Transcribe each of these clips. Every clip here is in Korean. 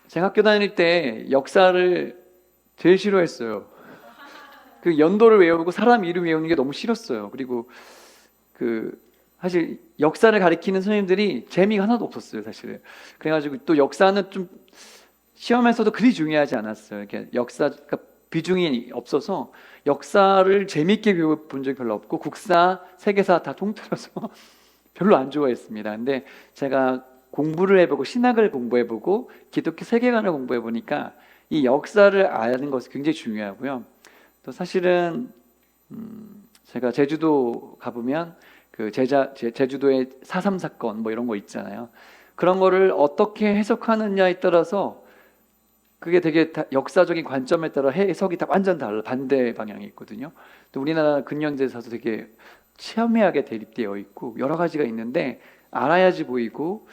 제가 학교 다닐 때 역사를 제일 싫어했어요. 그 연도를 외우고 사람 이름 외우는 게 너무 싫었어요. 그리고 그 사실 역사를 가리키는 선생님들이 재미가 하나도 없었어요, 사실은. 그래가지고 또 역사는 좀 시험에서도 그리 중요하지 않았어요. 이렇게 역사가 비중이 없어서 역사를 재밌게 배워본 적이 별로 없고 국사, 세계사 다 통틀어서 별로 안 좋아했습니다. 근데 제가 공부를 해보고 신학을 공부해보고 기독교 세계관을 공부해보니까 이 역사를 아는 것이 굉장히 중요하고요. 또 사실은 제가 제주도 가보면 그 제주도의 4.3 사건 뭐 이런 거 있잖아요. 그런 거를 어떻게 해석하느냐에 따라서 그게 되게 역사적인 관점에 따라 해석이 다 완전 달라 반대 방향이 있거든요. 또 우리나라 근현대사도 되게 첨예하게 대립되어 있고 여러 가지가 있는데 알아야지 보이고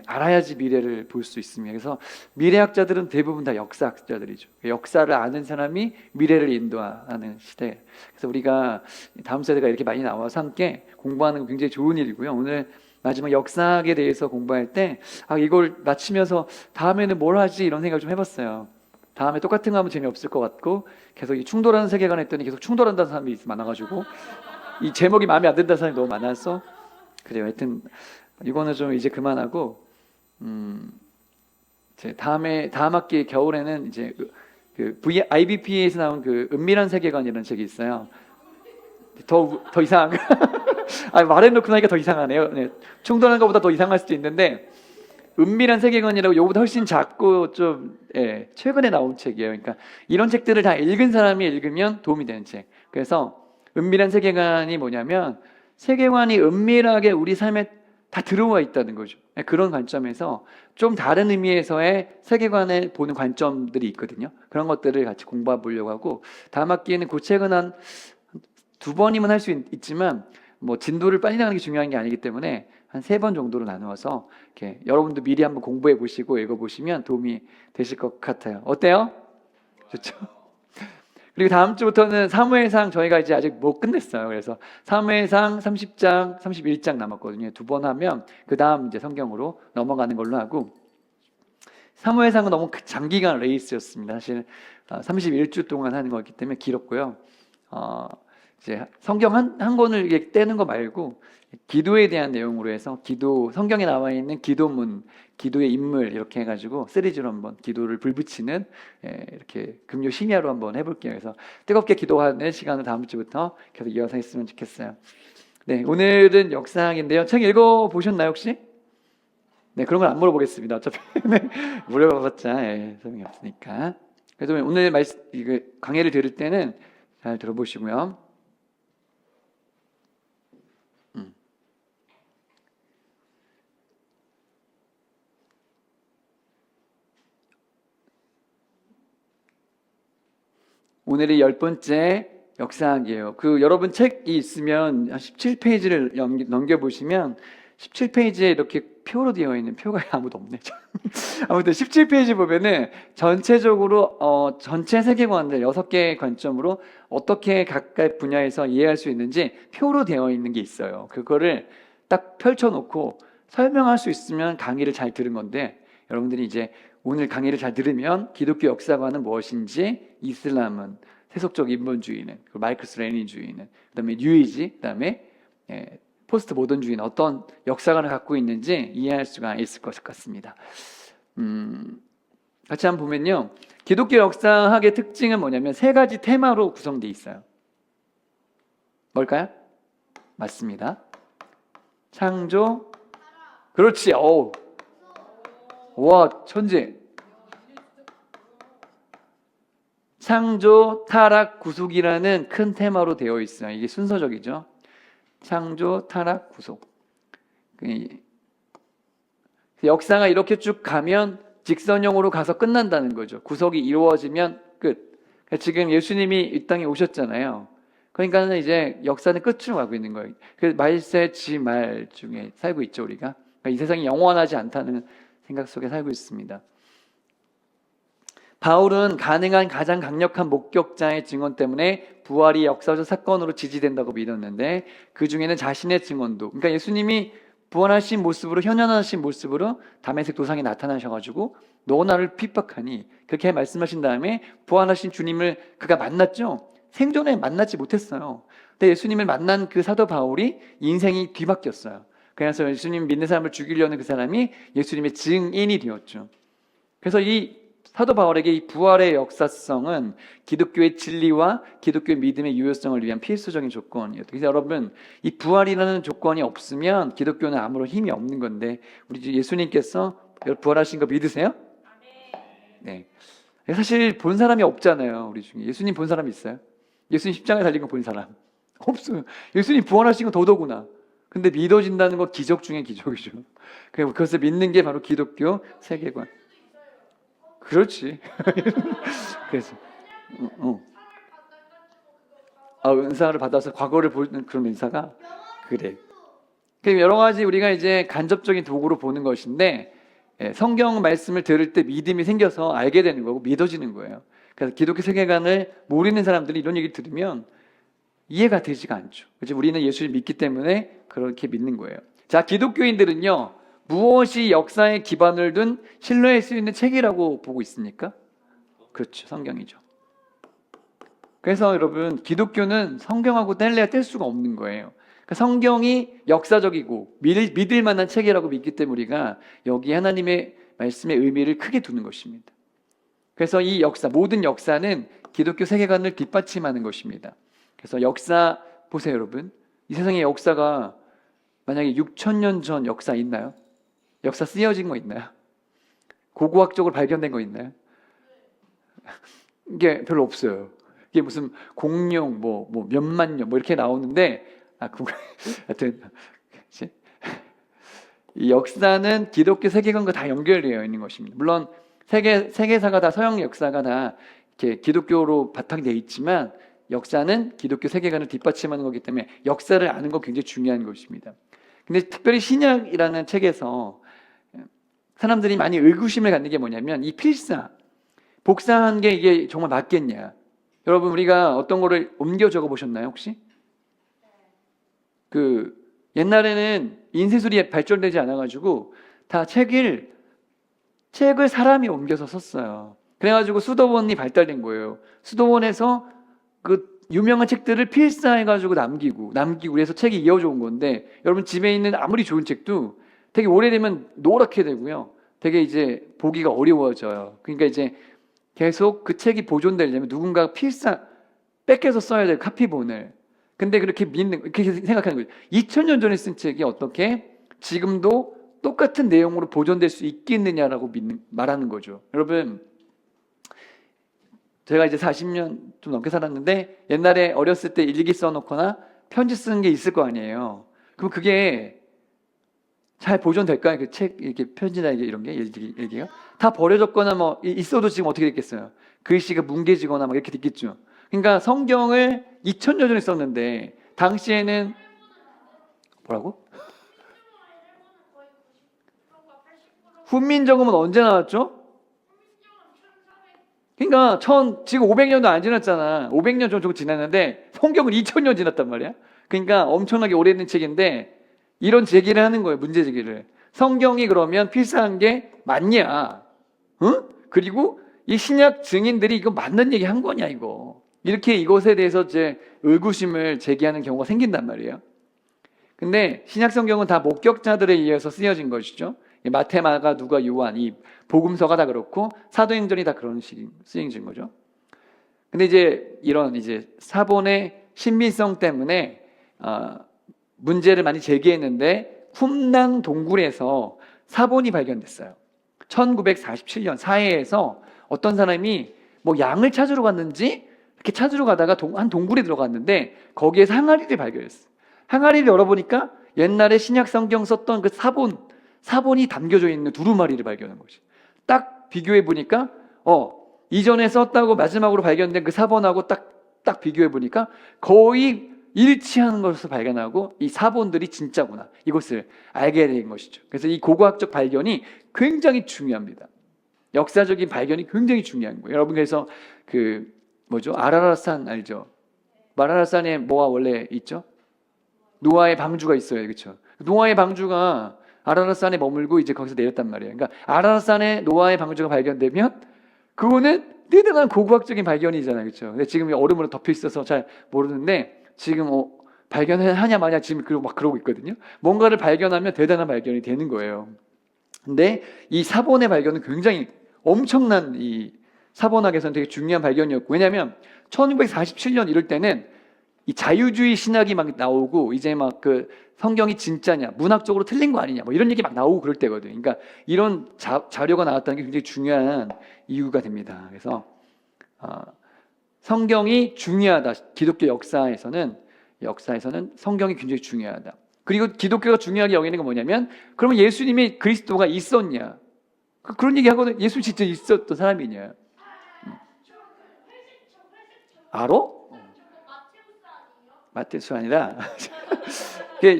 알아야지 미래를 볼 수 있습니다. 그래서 미래학자들은 대부분 다 역사학자들이죠. 역사를 아는 사람이 미래를 인도하는 시대. 그래서 우리가 다음 세대가 이렇게 많이 나와서 함께 공부하는 건 굉장히 좋은 일이고요. 오늘 마지막 역사학에 대해서 공부할 때 이걸 마치면서 다음에는 뭘 하지 이런 생각을 좀 해봤어요. 다음에 똑같은 거 하면 재미없을 것 같고 계속 이 충돌하는 세계관 했더니 계속 충돌한다는 사람이 많아가지고 이 제목이 마음에 안 든다는 사람이 너무 많아서 그래요. 하여튼 이거는 좀 이제 그만하고 이제 다음 학기 겨울에는 이제 IBP에서 나온 그 은밀한 세계관이라는 책이 있어요. 더 이상 말해놓고 나니까 더 이상하네요. 충돌하는 것보다 더 이상할 수도 있는데 은밀한 세계관이라고 요거보다 훨씬 작고 좀 최근에 나온 책이에요. 그러니까 이런 책들을 다 읽은 사람이 읽으면 도움이 되는 책. 그래서 은밀한 세계관이 뭐냐면 세계관이 은밀하게 우리 삶에 다 들어와 있다는 거죠. 그런 관점에서 좀 다른 의미에서의 세계관을 보는 관점들이 있거든요. 그런 것들을 같이 공부해 보려고 하고 다음 학기에는 그 책은 한 두 번이면 할 수 있지만 뭐 진도를 빨리 나가는 게 중요한 게 아니기 때문에 한 3번 정도로 나누어서 이렇게 여러분도 미리 한번 공부해 보시고 읽어 보시면 도움이 되실 것 같아요. 어때요? 좋죠? 그리고 다음 주부터는 사무엘상 저희가 이제 아직 못 끝냈어요. 그래서 사무엘상 30장, 31장 남았거든요. 2번 하면 그 다음 이제 성경으로 넘어가는 걸로 하고 사무엘상은 너무 장기간 레이스였습니다. 사실 31주 동안 하는 거기 때문에 길었고요. 이제 성경 한 권을 이렇게 떼는 거 말고 기도에 대한 내용으로 해서 성경에 나와 있는 기도문, 기도의 인물 이렇게 해가지고 시리즈로 한번 기도를 불붙이는 이렇게 금요 심야로 한번 해볼게요. 그래서 뜨겁게 기도하는 시간을 다음 주부터 계속 이어서 했으면 좋겠어요. 네, 오늘은 역사학인데요. 책 읽어보셨나요 혹시? 네, 그런 건 안 물어보겠습니다. 어차피 물어봤자 소용이 없으니까. 그래서 오늘 강의를 들을 때는 잘 들어보시고요. 오늘이 10번째 역사학이에요. 여러분 책이 있으면 17페이지를 넘겨보시면 17페이지에 이렇게 표로 되어 있는 표가 아무도 없네. 아무튼 17페이지 보면은 전체적으로 전체 세계관들 6개의 관점으로 어떻게 각각 분야에서 이해할 수 있는지 표로 되어 있는 게 있어요. 그거를 딱 펼쳐놓고 설명할 수 있으면 강의를 잘 들은 건데 여러분들이 이제 오늘 강의를 잘 들으면 기독교 역사관은 무엇인지, 이슬람은, 세속적 인본주의는, 마르크스 레닌주의는, 그다음에 뉴이지, 그다음에 포스트 모던주의는 어떤 역사관을 갖고 있는지 이해할 수가 있을 것 같습니다. 같이 한번 보면요, 기독교 역사학의 특징은 뭐냐면 3가지 테마로 구성되어 있어요. 뭘까요? 맞습니다. 창조, 그렇지. 와, 천재. 창조, 타락, 구속이라는 큰 테마로 되어 있어요. 이게 순서적이죠. 창조, 타락, 구속. 역사가 이렇게 쭉 가면 직선형으로 가서 끝난다는 거죠. 구속이 이루어지면 끝. 지금 예수님이 이 땅에 오셨잖아요. 그러니까 이제 역사는 끝으로 가고 있는 거예요. 그래서 말세, 지말 중에 살고 있죠, 우리가. 이 세상이 영원하지 않다는 생각 속에 살고 있습니다. 바울은 가능한 가장 강력한 목격자의 증언 때문에 부활이 역사적 사건으로 지지된다고 믿었는데 그 중에는 자신의 증언도, 그러니까 예수님이 부활하신 모습으로, 현현하신 모습으로 다메섹 도상에 나타나셔가지고 너 나를 핍박하니, 그렇게 말씀하신 다음에 부활하신 주님을 그가 만났죠. 생전에 만나지 못했어요. 근데 예수님을 만난 그 사도 바울이 인생이 뒤바뀌었어요. 그래서 예수님 믿는 사람을 죽이려는 그 사람이 예수님의 증인이 되었죠. 그래서 이 사도 바울에게 이 부활의 역사성은 기독교의 진리와 기독교의 믿음의 유효성을 위한 필수적인 조건이었죠. 그래서 여러분, 이 부활이라는 조건이 없으면 기독교는 아무런 힘이 없는 건데, 우리 예수님께서 부활하신 거 믿으세요? 네. 사실 본 사람이 없잖아요. 우리 중에 예수님 본 사람이 있어요? 예수님 십자가에 달린 거 본 사람 없어요. 예수님 부활하신 거 더더구나. 근데 믿어진다는 건 기적 중에 기적이죠. 그것을 믿는 게 바로 기독교 세계관. 그렇지. 그래서 은사를 받아서 과거를 보는 그런 은사가 그래. 여러 가지 우리가 이제 간접적인 도구로 보는 것인데, 성경 말씀을 들을 때 믿음이 생겨서 알게 되는 거고 믿어지는 거예요. 그래서 기독교 세계관을 모르는 사람들이 이런 얘기를 들으면 이해가 되지가 않죠. 그래서 우리는 예수를 믿기 때문에 그렇게 믿는 거예요. 자, 기독교인들은요, 무엇이 역사에 기반을 둔 신뢰할 수 있는 책이라고 보고 있습니까? 그렇죠, 성경이죠. 그래서 여러분, 기독교는 성경하고 뗄래야 뗄 수가 없는 거예요. 그러니까 성경이 역사적이고 믿을 만한 책이라고 믿기 때문에 우리가 여기 하나님의 말씀의 의미를 크게 두는 것입니다. 그래서 이 역사, 모든 역사는 기독교 세계관을 뒷받침하는 것입니다. 그래서 역사 보세요, 여러분. 이 세상의 역사가 만약에 6,000년 전 역사 있나요? 역사 쓰여진 거 있나요? 고고학적으로 발견된 거 있나요? 이게 별로 없어요. 이게 무슨 공룡 뭐 몇만 년 뭐 이렇게 나오는데, 하여튼 이 역사는 기독교 세계관과 다 연결되어 있는 것입니다. 물론 세계사가 다, 서양 역사가 다 이렇게 기독교로 바탕되어 있지만 역사는 기독교 세계관을 뒷받침하는 거기 때문에 역사를 아는 거 굉장히 중요한 것입니다. 근데 특별히 신약이라는 책에서 사람들이 많이 의구심을 갖는 게 뭐냐면, 이 필사, 복사한 게 이게 정말 맞겠냐. 여러분, 우리가 어떤 거를 옮겨 적어 보셨나요, 혹시? 옛날에는 인쇄술이 발전되지 않아가지고 다 책을 사람이 옮겨서 썼어요. 그래가지고 수도원이 발달된 거예요. 수도원에서 그 유명한 책들을 필사해가지고 남기고 그래서 책이 이어져 온 건데, 여러분 집에 있는 아무리 좋은 책도 되게 오래되면 노랗게 되고요. 되게 이제 보기가 어려워져요. 그러니까 이제 계속 그 책이 보존되려면 누군가 필사 뺏겨서 써야 될 카피본을. 근데 그렇게 생각하는 거죠. 2000년 전에 쓴 책이 어떻게 지금도 똑같은 내용으로 보존될 수 있겠느냐라고 말하는 거죠. 여러분, 제가 이제 40년 좀 넘게 살았는데, 옛날에 어렸을 때 일기 써놓거나 편지 쓰는 게 있을 거 아니에요. 그럼 그게 잘 보존될까요? 그 책, 이렇게 편지나 이런 게, 일기가 다 버려졌거나 뭐 있어도 지금 어떻게 됐겠어요? 글씨가 뭉개지거나 막 이렇게 됐겠죠. 그러니까 성경을 2000년 전에 썼는데 당시에는 뭐라고? 훈민정음은 언제 나왔죠? 그러니까 지금 500년도 안 지났잖아. 500년 정도 지났는데 성경은 2000년 지났단 말이야. 그러니까 엄청나게 오래된 책인데, 이런 제기를 하는 거예요. 문제 제기를. 성경이 그러면 필사한 게 맞냐? 응? 그리고 이 신약 증인들이 이거 맞는 얘기 한 거냐 이거. 이렇게 이것에 대해서 이제 의구심을 제기하는 경우가 생긴단 말이에요. 근데 신약 성경은 다 목격자들에 의해서 쓰여진 것이죠. 마태, 마가, 누가, 요한, 이 복음서가 다 그렇고 사도행전이 다 그런 식으로 쓰여진 거죠. 근데 이제 이런 이제 사본의 신빙성 때문에 문제를 많이 제기했는데, 쿰난 동굴에서 사본이 발견됐어요. 1947년 사해에서 어떤 사람이 뭐 양을 찾으러 갔는지 이렇게 찾으러 가다가 한 동굴에 들어갔는데 거기에서 항아리를 발견했어요. 항아리를 열어보니까 옛날에 신약 성경 썼던 그 사본이 담겨져 있는 두루마리를 발견한 거지. 딱 비교해 보니까 이전에 썼다고 마지막으로 발견된 그 사본하고 딱 비교해 보니까 거의 일치하는 것을 발견하고, 이 사본들이 진짜구나, 이것을 알게 된 것이죠. 그래서 이 고고학적 발견이 굉장히 중요합니다. 역사적인 발견이 굉장히 중요한 거예요. 여러분, 그래서 아라라산 알죠? 아라라산에 뭐가 원래 있죠? 노아의 방주가 있어요, 그렇죠? 노아의 방주가 아라랏산에 머물고 이제 거기서 내렸단 말이에요. 그러니까 아라랏산에 노아의 방주가 발견되면 그거는 대단한 고고학적인 발견이잖아요, 그렇죠? 근데 지금 얼음으로 덮여 있어서 잘 모르는데 지금 발견하냐 마냐 지금 막 그러고 있거든요. 뭔가를 발견하면 대단한 발견이 되는 거예요. 근데 이 사본의 발견은 굉장히 엄청난 이 사본학에서는 되게 중요한 발견이었고, 왜냐하면 1947년 이럴 때는 이 자유주의 신학이 막 나오고 이제 막 그 성경이 진짜냐, 문학적으로 틀린 거 아니냐, 뭐 이런 얘기 막 나오고 그럴 때거든요. 그러니까 이런 자료가 나왔다는 게 굉장히 중요한 이유가 됩니다. 그래서 성경이 중요하다. 기독교 역사에서는 성경이 굉장히 중요하다. 그리고 기독교가 중요하게 여기는 건 뭐냐면, 그러면 예수님이 그리스도가 있었냐? 그런 얘기 하거든. 예수 진짜 있었던 사람이냐? 알아? 마테우스 아니라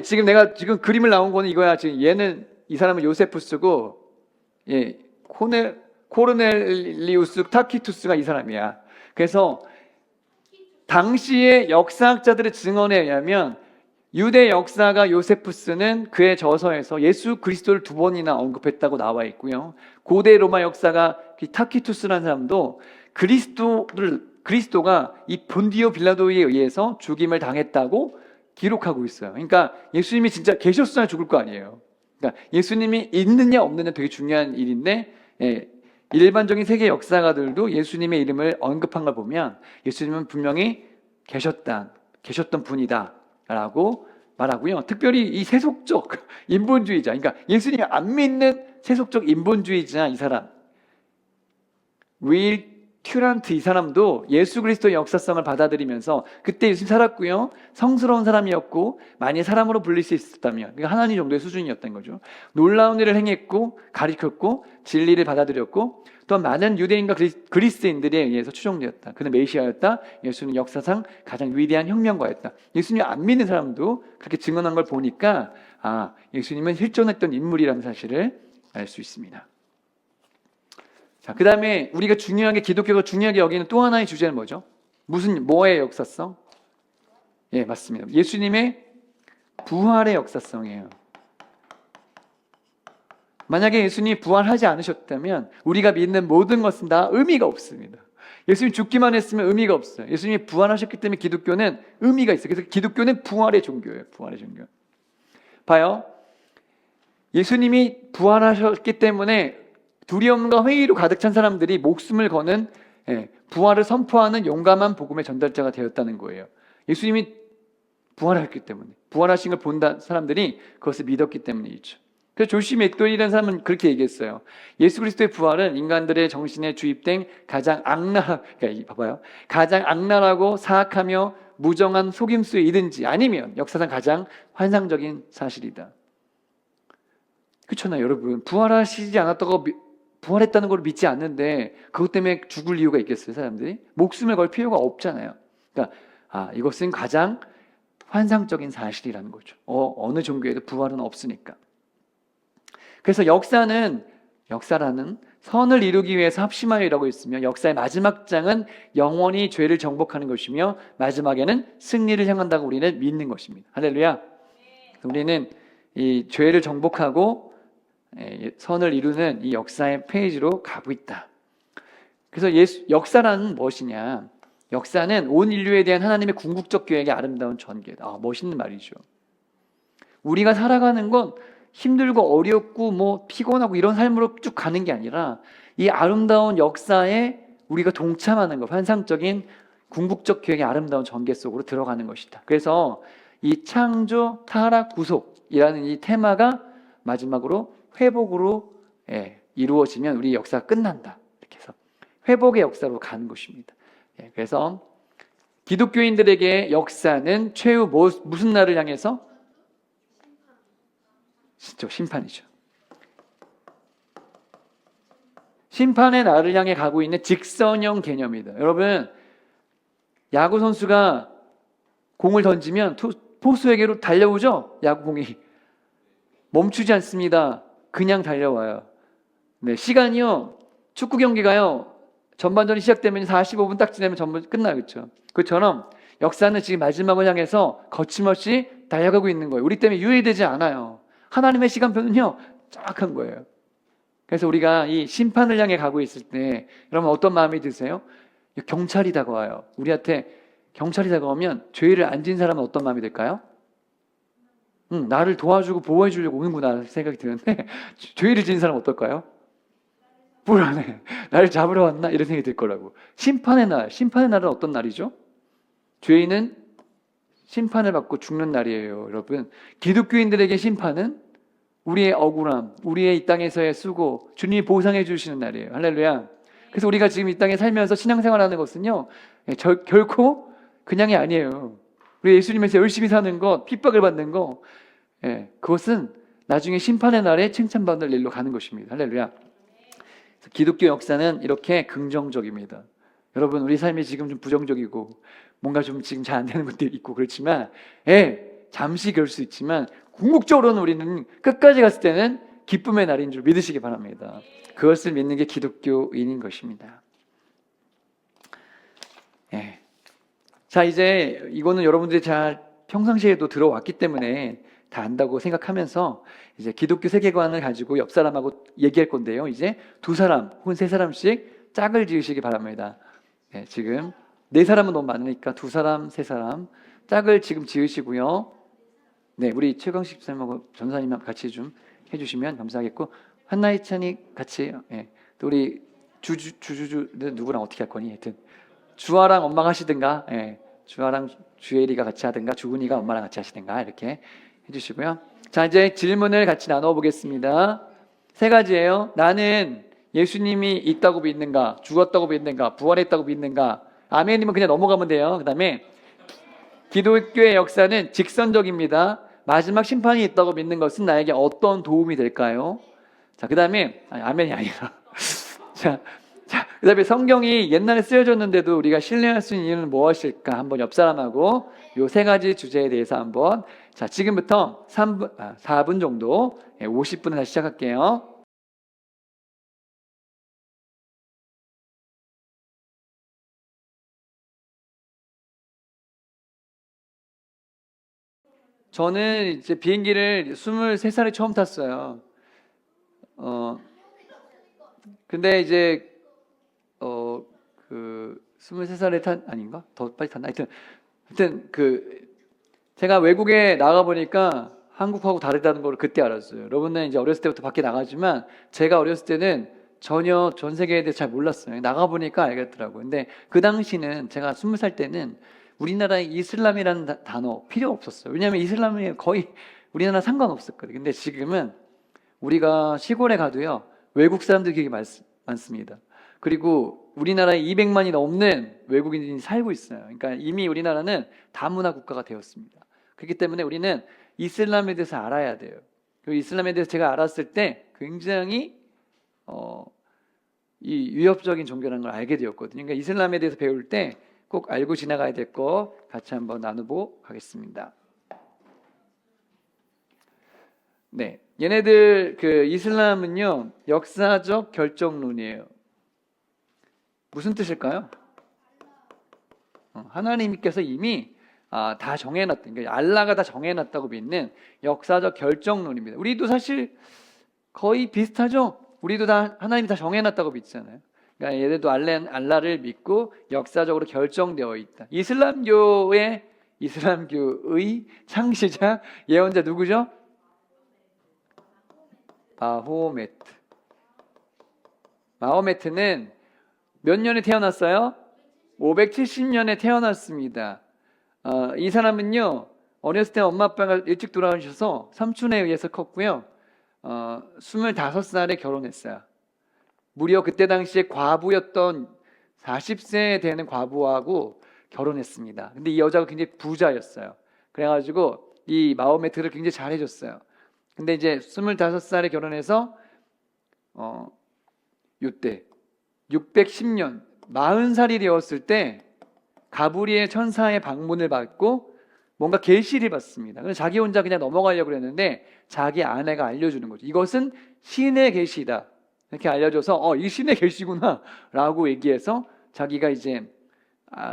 지금 내가 지금 그림을 나온 거는 이거야. 지금 얘는, 이 사람은 요세푸스고, 예, 코르넬리우스 타키투스가 이 사람이야. 그래서 당시의 역사학자들의 증언에 의하면 유대 역사가 요세푸스는 그의 저서에서 예수 그리스도를 2번이나 언급했다고 나와 있고요. 고대 로마 역사가 타키투스라는 사람도 그리스도가 이 본디오 빌라도에 의해서 죽임을 당했다고 기록하고 있어요. 그러니까 예수님이 진짜 계셨어야 죽을 거 아니에요. 그러니까 예수님이 있느냐 없느냐 되게 중요한 일인데, 일반적인 세계 역사가들도 예수님의 이름을 언급한 걸 보면 예수님은 분명히 계셨던 분이다라고 말하고요. 특별히 이 세속적 인본주의자, 그러니까 예수님이 안 믿는 세속적 인본주의자 이 사람 윌 튜란트, 이 사람도 예수 그리스도의 역사성을 받아들이면서 그때 예수님 살았고요, 성스러운 사람이었고 많이 사람으로 불릴 수 있었다면, 그러니까 하나님 정도의 수준이었던 거죠. 놀라운 일을 행했고 가르쳤고 진리를 받아들였고 또 많은 유대인과 그리스인들에 의해서 추종되었다. 그는 메시아였다. 예수는 역사상 가장 위대한 혁명가였다. 예수님 안 믿는 사람도 그렇게 증언한 걸 보니까 예수님은 실존했던 인물이라는 사실을 알 수 있습니다. 자, 그 다음에 우리가 기독교가 중요하게 여기는 또 하나의 주제는 뭐죠? 뭐의 역사성? 예, 맞습니다. 예수님의 부활의 역사성이에요. 만약에 예수님이 부활하지 않으셨다면 우리가 믿는 모든 것은 다 의미가 없습니다. 예수님 죽기만 했으면 의미가 없어요. 예수님이 부활하셨기 때문에 기독교는 의미가 있어요. 그래서 기독교는 부활의 종교예요. 부활의 종교. 봐요. 예수님이 부활하셨기 때문에 두려움과 회의로 가득 찬 사람들이 목숨을 거는, 부활을 선포하는 용감한 복음의 전달자가 되었다는 거예요. 예수님이 부활했기 때문에, 부활하신 걸 본 사람들이 그것을 믿었기 때문이죠. 그래서 조시 맥도니라는 사람은 그렇게 얘기했어요. 예수 그리스도의 부활은 인간들의 정신에 주입된 가장 악랄하고 사악하며 무정한 속임수이든지 아니면 역사상 가장 환상적인 사실이다. 그렇잖아요, 여러분. 부활하시지 않았다고 부활했다는 걸 믿지 않는데 그것 때문에 죽을 이유가 있겠어요, 사람들이? 목숨을 걸 필요가 없잖아요. 그러니까 이것은 가장 환상적인 사실이라는 거죠. 어느 종교에도 부활은 없으니까. 그래서 역사라는 선을 이루기 위해서 합심하여 일하고 있으며, 역사의 마지막 장은 영원히 죄를 정복하는 것이며 마지막에는 승리를 향한다고 우리는 믿는 것입니다. 할렐루야. 우리는 이 죄를 정복하고 선을 이루는 이 역사의 페이지로 가고 있다. 그래서 역사라는 무엇이냐? 역사는 온 인류에 대한 하나님의 궁극적 계획의 아름다운 전개다. 멋있는 말이죠. 우리가 살아가는 건 힘들고 어렵고 피곤하고 이런 삶으로 쭉 가는 게 아니라 이 아름다운 역사에 우리가 동참하는 것, 환상적인 궁극적 계획의 아름다운 전개 속으로 들어가는 것이다. 그래서 이 창조, 타락, 구속이라는 이 테마가 마지막으로 회복으로 이루어지면 우리 역사가 끝난다. 이렇게 해서 회복의 역사로 가는 것입니다. 그래서 기독교인들에게 역사는 최후 무슨 날을 향해서? 진짜 심판이죠. 심판의 날을 향해 가고 있는 직선형 개념이다. 여러분, 야구 선수가 공을 던지면 포수에게로 달려오죠? 야구공이 멈추지 않습니다. 그냥 달려와요. 시간이요, 축구 경기가요, 전반전이 시작되면 45분 딱 지나면 전반 끝나요. 그렇죠? 그처럼 역사는 지금 마지막을 향해서 거침없이 달려가고 있는 거예요. 우리 때문에 유예되지 않아요. 하나님의 시간표는요, 정확한 거예요. 그래서 우리가 이 심판을 향해 가고 있을 때 여러분 어떤 마음이 드세요? 경찰이 다가와요. 우리한테 경찰이 다가오면 죄를 안 지은 사람은 어떤 마음이 들까요? 나를 도와주고 보호해 주려고 오는구나 생각이 드는데 죄를 지은 사람은 어떨까요? 불안해. 나를 잡으러 왔나? 이런 생각이 들 거라고. 심판의 날은 어떤 날이죠? 죄인은 심판을 받고 죽는 날이에요. 여러분, 기독교인들에게 심판은 우리의 억울함, 우리의 이 땅에서의 수고, 주님이 보상해 주시는 날이에요. 할렐루야. 그래서 우리가 지금 이 땅에 살면서 신앙생활하는 것은요, 결코 그냥이 아니에요. 우리 예수님에서 열심히 사는 것, 핍박을 받는 것, 그것은 나중에 심판의 날에 칭찬받을 일로 가는 것입니다. 할렐루야. 기독교 역사는 이렇게 긍정적입니다. 여러분, 우리 삶이 지금 좀 부정적이고 뭔가 좀 지금 잘 안 되는 것들이 있고 그렇지만, 잠시 그럴 수 있지만 궁극적으로는 우리는 끝까지 갔을 때는 기쁨의 날인 줄 믿으시기 바랍니다. 그것을 믿는 게 기독교인인 것입니다. 자, 이제 이거는 여러분들이 잘 평상시에도 들어왔기 때문에 다 안다고 생각하면서 이제 기독교 세계관을 가지고 옆 사람하고 얘기할 건데요. 이제 두 사람 혹은 세 사람씩 짝을 지으시기 바랍니다. 지금 네 사람은 너무 많으니까 두 사람, 세 사람 짝을 지금 지으시고요. 우리 최광식 선생님하고 전사님 같이 좀 해주시면 감사하겠고, 한나희찬이 같이, 또 우리 주주주 누구랑 어떻게 할 거니? 하여튼 주아랑 엄마가 하시든가, 주아랑 주엘이가 같이 하든가, 주은이가 엄마랑 같이 하시든가 이렇게 해주시고요. 자, 이제 질문을 같이 나눠보겠습니다. 세 가지예요. 나는 예수님이 있다고 믿는가, 죽었다고 믿는가, 부활했다고 믿는가. 아멘이면 그냥 넘어가면 돼요. 그 다음에 기독교의 역사는 직선적입니다. 마지막 심판이 있다고 믿는 것은 나에게 어떤 도움이 될까요? 자, 그 다음에 아멘이 아니라 자, 그 다음에 성경이 옛날에 쓰여졌는데도 우리가 신뢰할 수 있는 이유는 무엇일까? 한번 옆 사람하고 요 세 가지 주제에 대해서 한번, 자, 지금부터 4분 정도, 50분을 다시 시작할게요. 저는 이제 비행기를 23살에 처음 탔어요. 근데 이제 그 23살에 아닌가? 더 빨리 탔나? 하여튼 제가 외국에 나가 보니까 한국하고 다르다는 걸 그때 알았어요. 여러분은 이제 어렸을 때부터 밖에 나가지만 제가 어렸을 때는 전혀 전 세계에 대해서 잘 몰랐어요. 나가 보니까 알겠더라고요. 근데 그 당시는 제가 20살 때는 우리나라에 이슬람이라는 단어 필요 없었어요. 왜냐하면 이슬람이 거의 우리나라 상관없었거든요. 근데 지금은 우리가 시골에 가도요, 외국 사람들이 되게 많습니다. 그리고 우리나라에 200만이 넘는 외국인이 살고 있어요. 그러니까 이미 우리나라는 다문화 국가가 되었습니다. 그렇기 때문에 우리는 이슬람에 대해서 알아야 돼요. 그리고 이슬람에 대해서 제가 알았을 때 굉장히 이 위협적인 종교라는 걸 알게 되었거든요. 그러니까 이슬람에 대해서 배울 때 꼭 알고 지나가야 될 거 같이 한번 나누고 가겠습니다. 얘네들 이슬람은요, 역사적 결정론이에요. 무슨 뜻일까요? 하나님께서 이미 다 정해놨다. 그러니까 알라가 다 정해놨다고 믿는 역사적 결정론입니다. 우리도 사실 거의 비슷하죠. 우리도 다 하나님이 다 정해놨다고 믿잖아요. 그러니까 얘들도 알라를 믿고 역사적으로 결정되어 있다. 이슬람교의 창시자 예언자 누구죠? 마호메트는 몇 년에 태어났어요? 570년에 태어났습니다. 이 사람은요, 어렸을 때 엄마 아빠가 일찍 돌아가셔서 삼촌에 의해서 컸고요. 25살에 결혼했어요. 무려 그때 당시에 과부였던 40세 되는 과부하고 결혼했습니다. 근데 이 여자가 굉장히 부자였어요. 그래가지고 이 마호메트를 굉장히 잘해줬어요. 근데 이제 25살에 결혼해서 이때 610년 40살이 되었을 때 가브리엘 천사의 방문을 받고 뭔가 계시를 받습니다. 그래서 자기 혼자 그냥 넘어가려고 했는데 자기 아내가 알려주는 거죠. 이것은 신의 계시다. 이렇게 알려줘서 이 신의 계시구나 라고 얘기해서 자기가 이제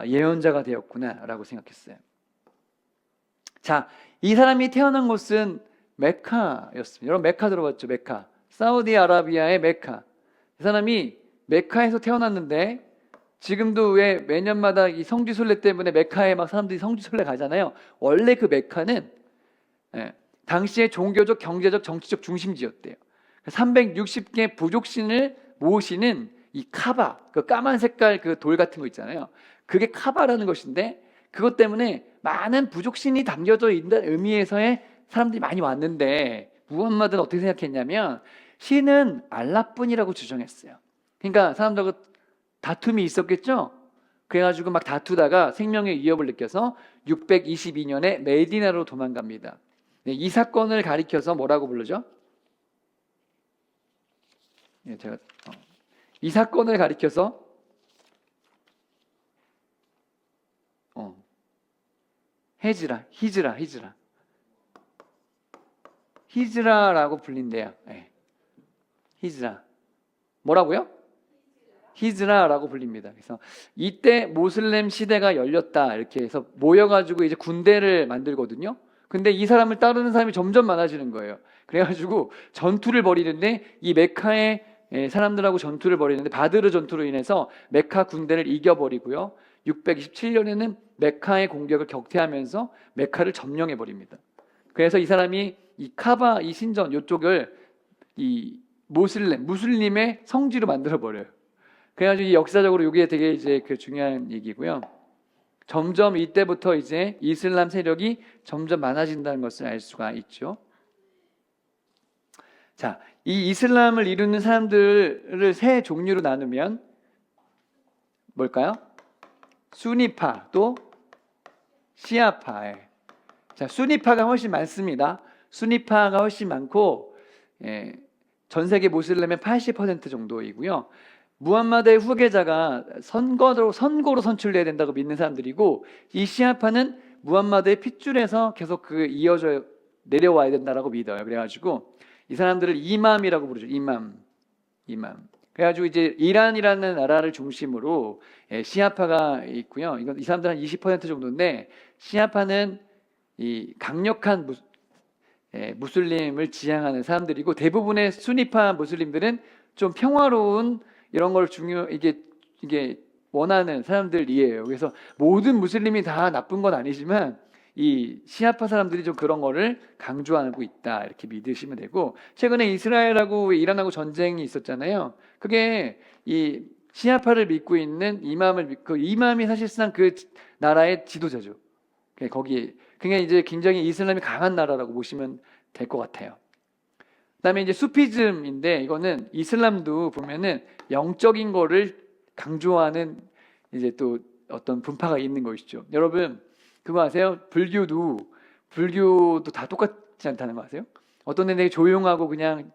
예언자가 되었구나라고 생각했어요. 자, 이 사람이 태어난 곳은 메카였습니다. 여러분 메카 들어봤죠? 메카. 사우디아라비아의 메카. 이 사람이 메카에서 태어났는데 지금도 왜 매년마다 이 성지순례 때문에 메카에 막 사람들이 성지순례 가잖아요. 원래 그 메카는 당시의 종교적, 경제적, 정치적 중심지였대요. 360개 부족신을 모시는 이 카바, 그 까만 색깔 그 돌 같은 거 있잖아요. 그게 카바라는 것인데 그것 때문에 많은 부족신이 담겨져 있는 의미에서의 사람들이 많이 왔는데 무함마드는 어떻게 생각했냐면 신은 알라뿐이라고 주장했어요. 그러니까 사람들하고 다툼이 있었겠죠. 그래가지고 막 다투다가 생명의 위협을 느껴서 622년에 메디나로 도망갑니다. 이 사건을 가리켜서 뭐라고 부르죠? 이 사건을 가리켜서 히즈라라고 불린대요. 히즈라. 뭐라고요? 히즈라라고 불립니다. 그래서 이때 모슬렘 시대가 열렸다 이렇게 해서 모여가지고 이제 군대를 만들거든요. 근데 이 사람을 따르는 사람이 점점 많아지는 거예요. 그래가지고 전투를 벌이는데 이 메카의 사람들하고 전투를 벌이는데 바드르 전투로 인해서 메카 군대를 이겨버리고요. 627년에는 메카의 공격을 격퇴하면서 메카를 점령해 버립니다. 그래서 이 사람이 이 카바 이 신전 이쪽을 이 무슬림의 성지로 만들어 버려요. 그래가지고 이 역사적으로 이게 되게 이제 그 중요한 얘기고요. 점점 이때부터 이제 이슬람 세력이 점점 많아진다는 것을 알 수가 있죠. 자, 이 이슬람을 이루는 사람들을 세 종류로 나누면 뭘까요? 수니파 또 시아파. 자, 수니파가 훨씬 많습니다. 수니파가 훨씬 많고 전 세계 모슬렘의 80% 정도이고요. 무함마드의 후계자가 선거로 선출돼야 된다고 믿는 사람들이고 이 시아파는 무함마드의 핏줄에서 계속 그 이어져 내려와야 된다라고 믿어요. 그래가지고 이 사람들을 이맘이라고 부르죠. 이맘. 그래가지고 이제 이란이라는 나라를 중심으로 시아파가 있고요. 이 사람들 한 20% 정도인데 시아파는 이 강력한 무슬림을 지향하는 사람들이고 대부분의 수니파 무슬림들은 좀 평화로운 이런 걸 이게 원하는 사람들이에요. 그래서 모든 무슬림이 다 나쁜 건 아니지만 이 시아파 사람들이 좀 그런 거를 강조하고 있다 이렇게 믿으시면 되고 최근에 이스라엘하고 이란하고 전쟁이 있었잖아요. 그게 이 시아파를 믿고 있는 이맘이 사실상 그 나라의 지도자죠. 거기 그러니까 이제 굉장히 이슬람이 강한 나라라고 보시면 될 것 같아요. 그다음에 이제 수피즘인데 이거는 이슬람도 보면은 영적인 거를 강조하는 이제 또 어떤 분파가 있는 것이죠. 여러분 그거 아세요? 불교도 다 똑같지 않다는 거 아세요? 어떤 데 되게 조용하고 그냥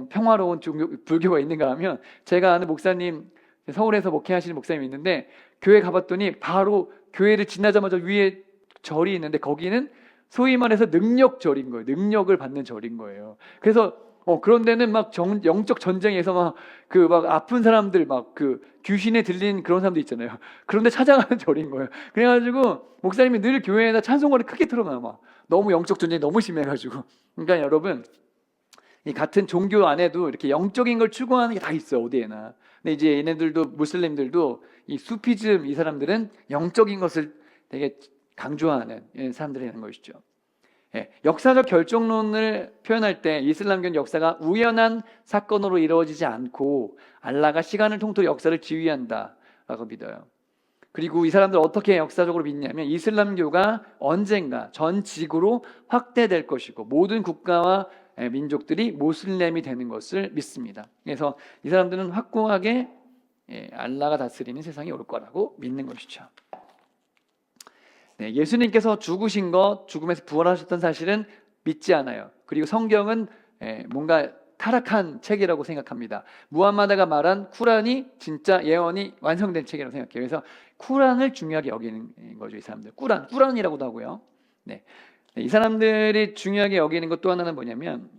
평화로운 불교가 있는가 하면 제가 아는 목사님 서울에서 목회하시는 목사님이 있는데 교회 가봤더니 바로 교회를 지나자마자 위에 절이 있는데 거기는 소위 말해서 능력절인 거예요. 능력을 받는 절인 거예요. 그래서 그런 데는 막 영적 전쟁에서 막 아픈 사람들 귀신에 들린 그런 사람들 있잖아요. 그런데 찾아가는 절인 거예요. 그래가지고 목사님이 늘 교회에다 찬송가를 크게 틀어놔요. 너무 영적 전쟁이 너무 심해가지고. 그러니까 여러분 이 같은 종교 안에도 이렇게 영적인 걸 추구하는 게 다 있어요. 어디에나. 근데 이제 얘네들도 무슬림들도 이 수피즘 이 사람들은 영적인 것을 되게 강조하는 사람들이라는 것이죠. 역사적 결정론을 표현할 때 이슬람교는 역사가 우연한 사건으로 이루어지지 않고 알라가 시간을 통틀어 역사를 지휘한다라고 믿어요. 그리고 이 사람들 어떻게 역사적으로 믿냐면 이슬람교가 언젠가 전 지구로 확대될 것이고 모든 국가와 민족들이 모슬렘이 되는 것을 믿습니다. 그래서 이 사람들은 확고하게 알라가 다스리는 세상이 올 거라고 믿는 것이죠. 예수님께서 죽으신 것, 죽음에서 부활하셨던 사실은 믿지 않아요. 그리고 성경은 뭔가 타락한 책이라고 생각합니다. 무함마드가 말한 쿠란이 진짜 예언이 완성된 책이라고 생각해요. 그래서 쿠란을 중요하게 여기는 거죠. 이 사람들. 꾸란이라고도 하고요. 이 사람들이 중요하게 여기는 것 또 하나는 뭐냐면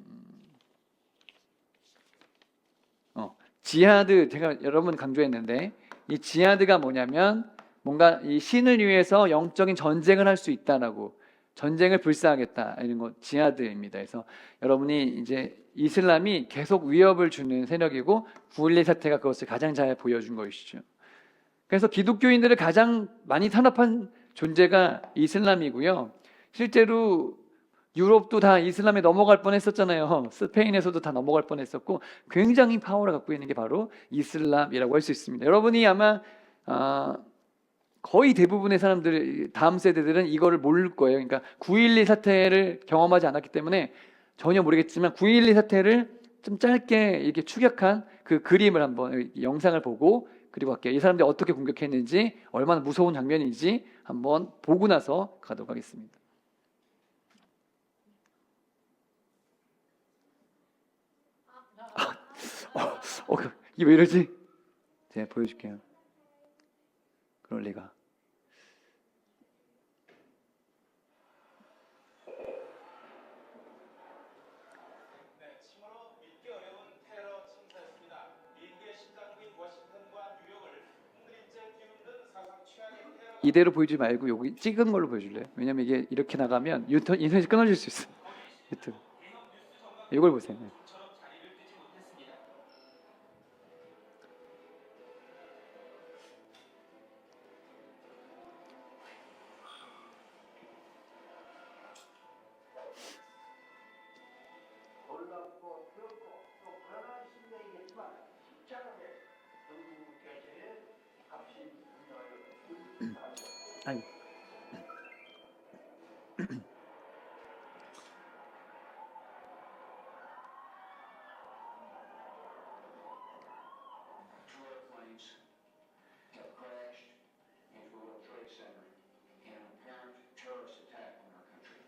지하드, 제가 여러 번 강조했는데 이 지하드가 뭐냐면 뭔가 이 신을 위해서 영적인 전쟁을 할 수 있다라고, 전쟁을 불사하겠다 이런 거 지하드입니다. 그래서 여러분이 이제 이슬람이 계속 위협을 주는 세력이고 9.11 사태가 그것을 가장 잘 보여준 것이죠. 그래서 기독교인들을 가장 많이 탄압한 존재가 이슬람이고요. 실제로 유럽도 다 이슬람에 넘어갈 뻔했었잖아요. 스페인에서도 다 넘어갈 뻔했었고 굉장히 파워를 갖고 있는 게 바로 이슬람이라고 할 수 있습니다. 여러분이 아마 거의 대부분의 사람들, 다음 세대들은 이거를 모를 거예요. 그러니까 9.12 사태를 경험하지 않았기 때문에 전혀 모르겠지만 9.12 사태를 좀 짧게 이렇게 추격한 그 그림을 한번, 영상을 보고 그리고 할게요. 이 사람들이 어떻게 공격했는지, 얼마나 무서운 장면인지 한번 보고 나서 가도록 하겠습니다. 이게 왜 이러지? 제가 보여줄게요. 그럴 리가. 이대로 보여주지 말고 여기 찍은 걸로 보여줄래요? 왜냐면 이게 이렇게 나가면 인터넷이 끊어질 수 있어요. 유튜브. 이걸 보세요. 네. 아니, Two airplanes have crashed into a World Trade Center in an apparent terrorist attack on our country.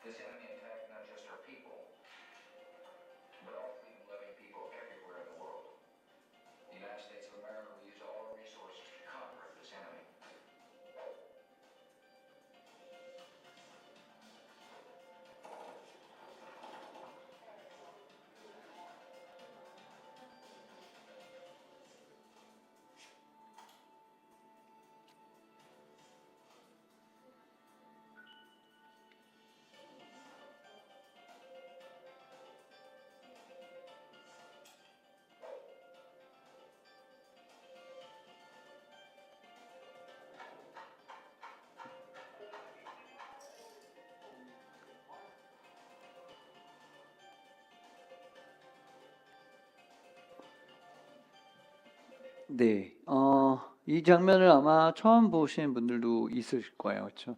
This enemy attacked not just our people, but all free and loving people everywhere in the world. The United States of America will use all our resources to conquer this enemy. 네, 이 장면을 아마 처음 보신 분들도 있을 거예요, 그렇죠?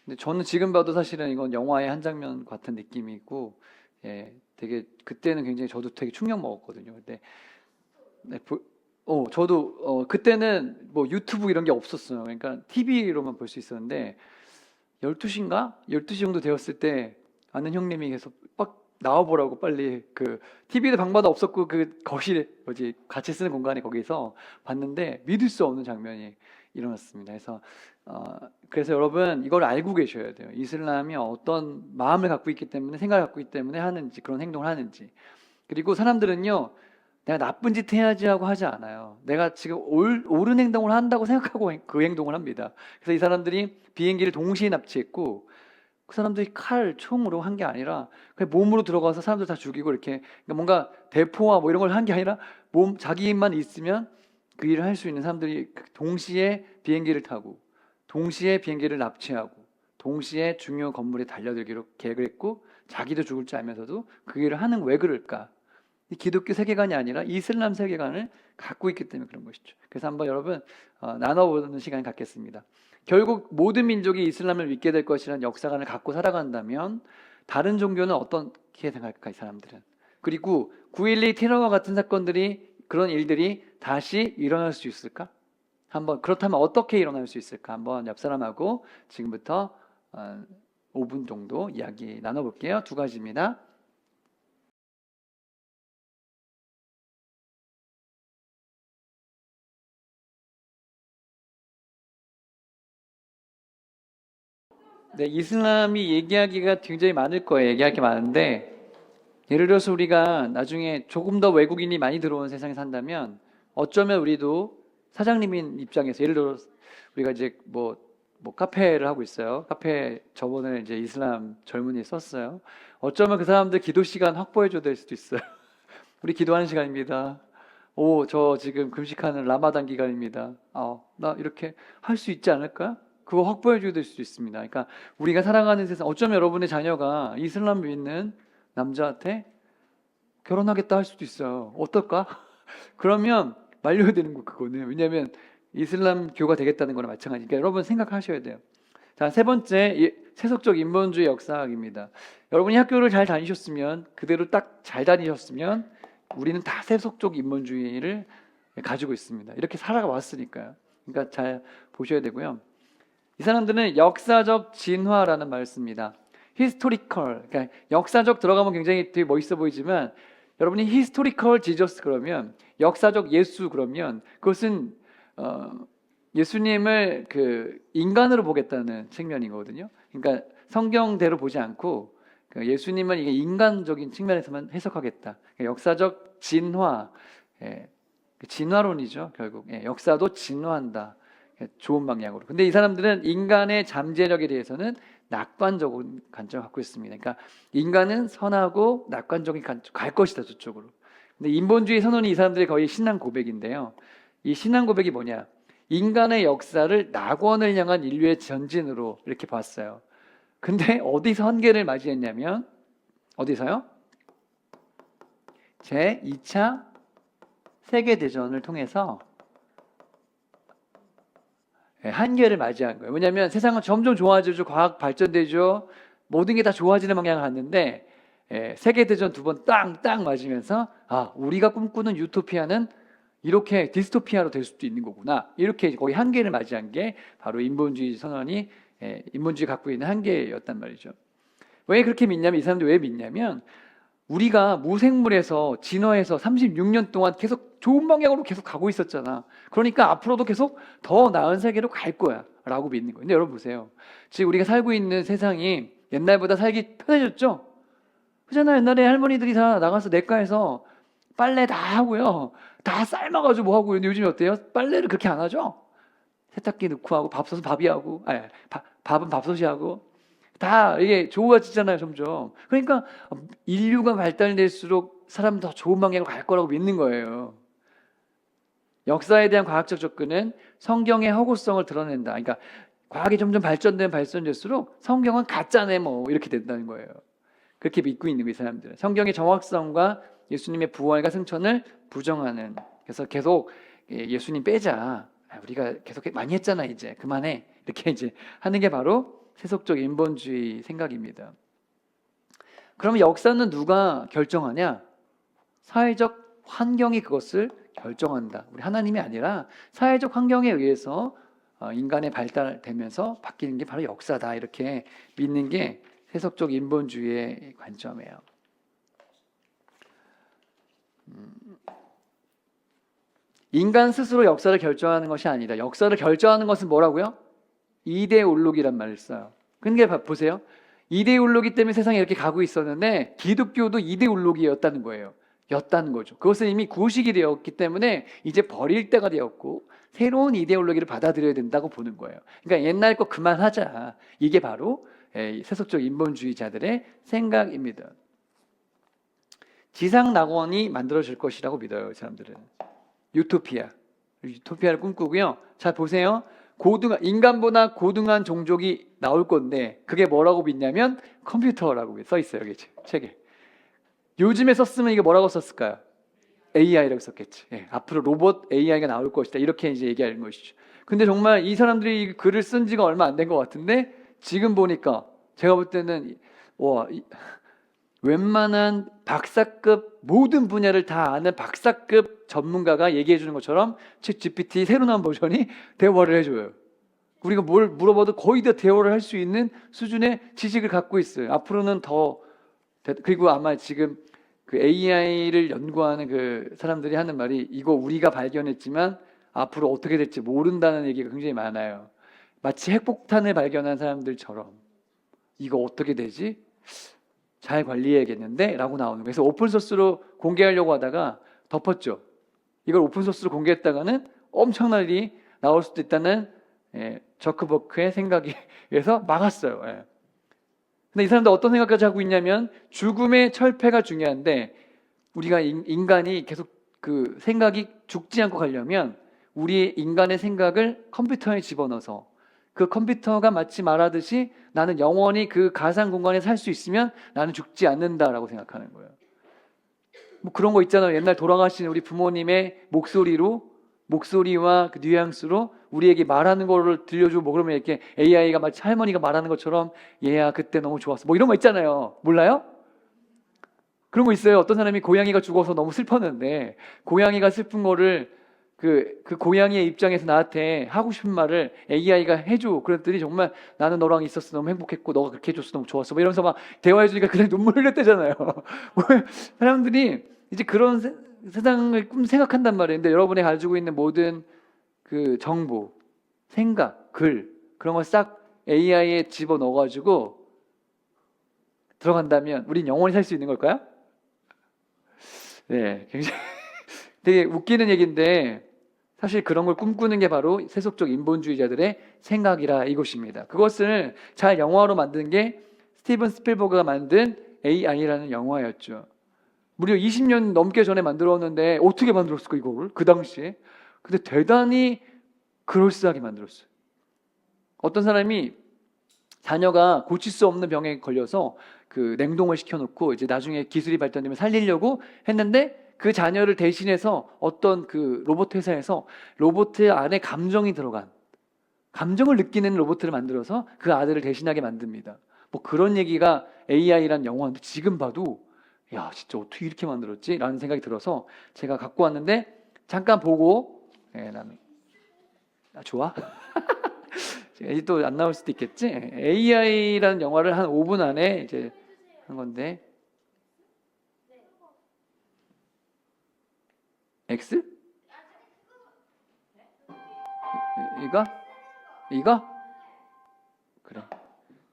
근데 저는 지금 봐도 사실은 이건 영화의 한 장면 같은 느낌이고, 예, 되게 그때는 굉장히 저도 되게 충격 먹었거든요. 근데 네, 저도 그때는 뭐 유튜브 이런 게 없었어요. 그러니까 TV로만 볼 수 있었는데 12시인가? 12시 정도 되었을 때 아는 형님이 계속 빡 나와보라고 빨리 그 TV도 방마다 없었고 그 거실 뭐지 같이 쓰는 공간에 거기서 봤는데 믿을 수 없는 장면이 일어났습니다. 그래서 여러분 이걸 알고 계셔야 돼요. 이슬람이 어떤 마음을 갖고 있기 때문에 생각을 갖고 있기 때문에 하는지 그런 행동을 하는지. 그리고 사람들은요 내가 나쁜 짓 해야지 하고 하지 않아요. 내가 지금 옳은 행동을 한다고 생각하고 그 행동을 합니다. 그래서 이 사람들이 비행기를 동시에 납치했고 그 사람들이 칼, 총으로 한 게 아니라 그냥 몸으로 들어가서 사람들 다 죽이고 이렇게 그러니까 뭔가 대포와 뭐 이런 걸 한 게 아니라 자기만 있으면 그 일을 할 수 있는 사람들이 동시에 비행기를 타고 동시에 비행기를 납치하고 동시에 중요 건물에 달려들기로 계획을 했고 자기도 죽을 줄 알면서도 그 일을 하는 왜 그럴까? 이 기독교 세계관이 아니라 이슬람 세계관을 갖고 있기 때문에 그런 것이죠. 그래서 한번 여러분 나눠보는 시간을 갖겠습니다. 결국 모든 민족이 이슬람을 믿게 될 것이라는 역사관을 갖고 살아간다면 다른 종교는 어떻게 생각할까 이 사람들은. 그리고 9.12 테러와 같은 사건들이 그런 일들이 다시 일어날 수 있을까? 그렇다면 어떻게 일어날 수 있을까? 한번 옆 사람하고 지금부터 5분 정도 이야기 나눠볼게요. 두 가지입니다. 네, 이슬람이 얘기하기가 굉장히 많을 거예요. 얘기할 게 많은데 예를 들어서 우리가 나중에 조금 더 외국인이 많이 들어온 세상에 산다면 어쩌면 우리도 사장님인 입장에서 예를 들어 우리가 이제 뭐 카페를 하고 있어요. 카페 저번에 이제 이슬람 젊은이 썼어요. 어쩌면 그 사람들 기도 시간 확보해줘야 될 수도 있어요. 우리 기도하는 시간입니다. 저 지금 금식하는 라마단 기간입니다. 나 이렇게 할 수 있지 않을까? 그거 확보해줘야 될 수도 있습니다. 그러니까 우리가 살아가는 세상, 어쩌면 여러분의 자녀가 이슬람 믿는 남자한테 결혼하겠다 할 수도 있어요. 어떨까? 그러면 말려야 되는 거 그거는. 왜냐하면 이슬람교가 되겠다는 거나 마찬가지니까 여러분 생각하셔야 돼요. 자, 세 번째, 세속적 인본주의 역사학입니다. 여러분이 학교를 잘 다니셨으면 그대로 딱 잘 다니셨으면 우리는 다 세속적 인본주의를 가지고 있습니다. 이렇게 살아왔으니까요. 그러니까 잘 보셔야 되고요. 이 사람들은 역사적 진화라는 말을 씁니다. 히스토리컬, 그러니까 역사적 들어가면 굉장히 되게 멋있어 보이지만 여러분이 히스토리컬 지저스 그러면 역사적 예수 그러면 그것은 예수님을 그 인간으로 보겠다는 측면이거든요. 그러니까 성경대로 보지 않고 예수님은 이게 인간적인 측면에서만 해석하겠다. 그러니까 역사적 진화, 진화론이죠. 결국 역사도 진화한다. 좋은 방향으로. 근데 이 사람들은 인간의 잠재력에 대해서는 낙관적인 관점을 갖고 있습니다. 그러니까 인간은 선하고 낙관적인 관점 갈 것이다 저쪽으로. 근데 인본주의 선언이 이 사람들의 거의 신앙 고백인데요. 이 신앙 고백이 뭐냐? 인간의 역사를 낙원을 향한 인류의 전진으로 이렇게 봤어요. 근데 어디서 한계를 맞이했냐면 어디서요? 제 2차 세계대전을 통해서 한계를 맞이한 거예요. 왜냐하면 세상은 점점 좋아지죠. 과학 발전되죠. 모든 게 다 좋아지는 방향을 갔는데 세계대전 2번 땅 맞으면서 우리가 꿈꾸는 유토피아는 이렇게 디스토피아로 될 수도 있는 거구나. 이렇게 거의 한계를 맞이한 게 바로 인본주의 선언이 인본주의 갖고 있는 한계였단 말이죠. 왜 그렇게 믿냐면 이 사람들이 왜 믿냐면 우리가 무생물에서 진화해서 36년 동안 계속 좋은 방향으로 계속 가고 있었잖아. 그러니까 앞으로도 계속 더 나은 세계로 갈 거야 라고 믿는 거예요. 근데 여러분 보세요. 지금 우리가 살고 있는 세상이 옛날보다 살기 편해졌죠? 그잖아. 옛날에 할머니들이 다 나가서 내과에서 빨래 다 하고요. 다 삶아가지고 뭐 하고. 근데 요즘에 어때요? 빨래를 그렇게 안 하죠? 세탁기 넣고 하고 밥솥은 밥이 하고 밥은 밥솥이 하고 다 이게 좋아지잖아요, 점점. 그러니까 인류가 발달될수록 사람 더 좋은 방향으로 갈 거라고 믿는 거예요. 역사에 대한 과학적 접근은 성경의 허구성을 드러낸다. 그러니까 과학이 점점 발전되면 발전될수록 성경은 가짜네 뭐 이렇게 된다는 거예요. 그렇게 믿고 있는 이 사람들은 성경의 정확성과 예수님의 부활과 승천을 부정하는. 그래서 계속 예수님 빼자. 우리가 계속 많이 했잖아 이제 그만해. 이렇게 이제 하는 게 바로 세속적 인본주의 생각입니다. 그러면 역사는 누가 결정하냐? 사회적 환경이 그것을 결정한다. 우리 하나님이 아니라 사회적 환경에 의해서 인간의 발달되면서 바뀌는 게 바로 역사다. 이렇게 믿는 게 세속적 인본주의의 관점이에요. 인간 스스로 역사를 결정하는 것이 아니다. 역사를 결정하는 것은 뭐라고요? 이데올로기란 말을 써요. 근데 보세요. 이데올로기 때문에 세상이 이렇게 가고 있었는데 기독교도 이데올로기였다는 거예요. 였다는 거죠. 그것은 이미 구식이 되었기 때문에 이제 버릴 때가 되었고 새로운 이데올로기를 받아들여야 된다고 보는 거예요. 그러니까 옛날 거 그만하자. 이게 바로 세속적 인본주의자들의 생각입니다. 지상 낙원이 만들어질 것이라고 믿어요. 이 사람들은. 유토피아를 꿈꾸고요. 자 보세요. 인간보다 고등한 종족이 나올 건데 그게 뭐라고 믿냐면 컴퓨터라고 써 있어요. 여기 책에. 요즘에 썼으면 이게 뭐라고 썼을까요? AI라고 썼겠지. 앞으로 로봇 AI가 나올 것이다. 이렇게 이제 얘기하는 것이죠. 근데 정말 이 사람들이 이 글을 쓴 지가 얼마 안 된 것 같은데 지금 보니까 제가 볼 때는 웬만한 박사급 모든 분야를 다 아는 박사급 전문가가 얘기해 주는 것처럼 챗 GPT 새로 나온 버전이 대화를 해줘요. 우리가 뭘 물어봐도 거의 다 대화를 할 수 있는 수준의 지식을 갖고 있어요. 앞으로는 더 그리고 아마 지금 그 AI를 연구하는 그 사람들이 하는 말이 이거 우리가 발견했지만 앞으로 어떻게 될지 모른다는 얘기가 굉장히 많아요. 마치 핵폭탄을 발견한 사람들처럼 이거 어떻게 되지? 잘 관리해야겠는데? 라고 나오는 거예요. 그래서 오픈소스로 공개하려고 하다가 덮었죠. 이걸 오픈소스로 공개했다가는 엄청난 일이 나올 수도 있다는 저크버크의 생각에 의해서 막았어요. 근데 이 사람들 어떤 생각까지 하고 있냐면 죽음의 철폐가 중요한데 우리가 인간이 계속 그 생각이 죽지 않고 가려면 우리 인간의 생각을 컴퓨터에 집어넣어서 그 컴퓨터가 마치 말하듯이 나는 영원히 그 가상 공간에 살 수 있으면 나는 죽지 않는다라고 생각하는 거예요. 뭐 그런 거 있잖아요. 옛날 돌아가신 우리 부모님의 목소리와 그 뉘앙스로 우리에게 말하는 거를 들려주고 뭐 그러면 이렇게 AI가 마치 할머니가 말하는 것처럼 얘야 그때 너무 좋았어. 뭐 이런 거 있잖아요. 몰라요? 그런 거 있어요. 어떤 사람이 고양이가 죽어서 너무 슬펐는데 고양이가 슬픈 거를 그 고양이의 입장에서 나한테 하고 싶은 말을 AI가 해줘. 그랬더니 정말 나는 너랑 있었어 너무 행복했고 너가 그렇게 해줘서 너무 좋았어. 뭐 이러면서 막 대화해주니까 그냥 눈물 흘렸대잖아요. 사람들이 이제 그런 세상을 생각한단 말이에요. 근데 여러분이 가지고 있는 모든 그 정보, 생각, 글 그런 걸 싹 AI에 집어넣어가지고 들어간다면 우린 영원히 살 수 있는 걸까요? 네, 굉장히 되게 웃기는 얘기인데 사실 그런 걸 꿈꾸는 게 바로 세속적 인본주의자들의 생각이라 이것입니다. 그것을 잘 영화로 만든 게 스티븐 스필버그가 만든 AI라는 영화였죠. 무려 20년 넘게 전에 만들었는데 어떻게 만들었을까 이거를 그 당시에. 근데 대단히 그럴싸하게 만들었어요. 어떤 사람이 자녀가 고칠 수 없는 병에 걸려서 그 냉동을 시켜놓고 이제 나중에 기술이 발전되면 살리려고 했는데 그 자녀를 대신해서 어떤 그 로봇 회사에서 로봇 안에 감정이 들어간 감정을 느끼는 로봇을 만들어서 그 아들을 대신하게 만듭니다. 뭐 그런 얘기가 AI란 영화인데 지금 봐도 야 진짜 어떻게 이렇게 만들었지? 라는 생각이 들어서 제가 갖고 왔는데 잠깐 보고 나는 좋아? 에디도 안 나올 수도 있겠지. AI라는 영화를 한 5분 안에 이제 한 건데. X? 이거? 이거? 그래.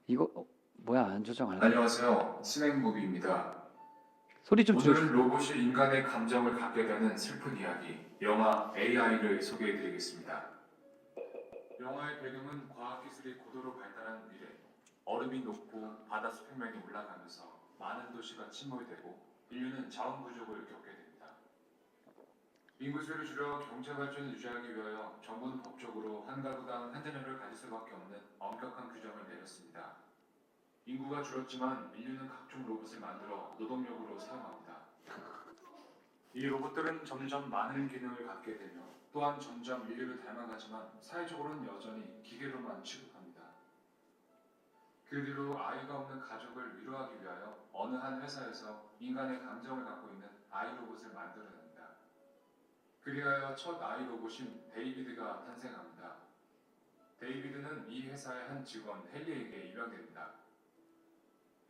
이거 뭐야, 안 조정하네. 안녕하세요. 신행무비입니다. 소리 좀 오늘은 줄여. 로봇이 인간의 감정을 갖게 되는 슬픈 이야기, 영화 AI를 소개해드리겠습니다. 영화의 배경은 과학기술이 고도로 발달한 미래, 얼음이 녹고 바다 수평면이 올라가면서 많은 도시가 침몰되고 인류는 자원 부족을 겪게 됩니다. 인구수를 줄여 경제 발전을 유지하기 위하여 정부는 법적으로 한 가구당 한 자녀를 가질 수밖에 없는 엄격한 규정을 내렸습니다. 인구가 줄었지만 인류는 각종 로봇을 만들어 노동력으로 사용합니다. 이 로봇들은 점점 많은 기능을 갖게 되며 또한 점점 인류를 닮아가지만 사회적으로는 여전히 기계로만 취급합니다. 그 뒤로 아이가 없는 가족을 위로하기 위하여 어느 한 회사에서 인간의 감정을 갖고 있는 아이 로봇을 만들어냅니다. 그리하여 첫 아이 로봇인 데이비드가 탄생합니다. 데이비드는 이 회사의 한 직원 헨리에게 입양됩니다.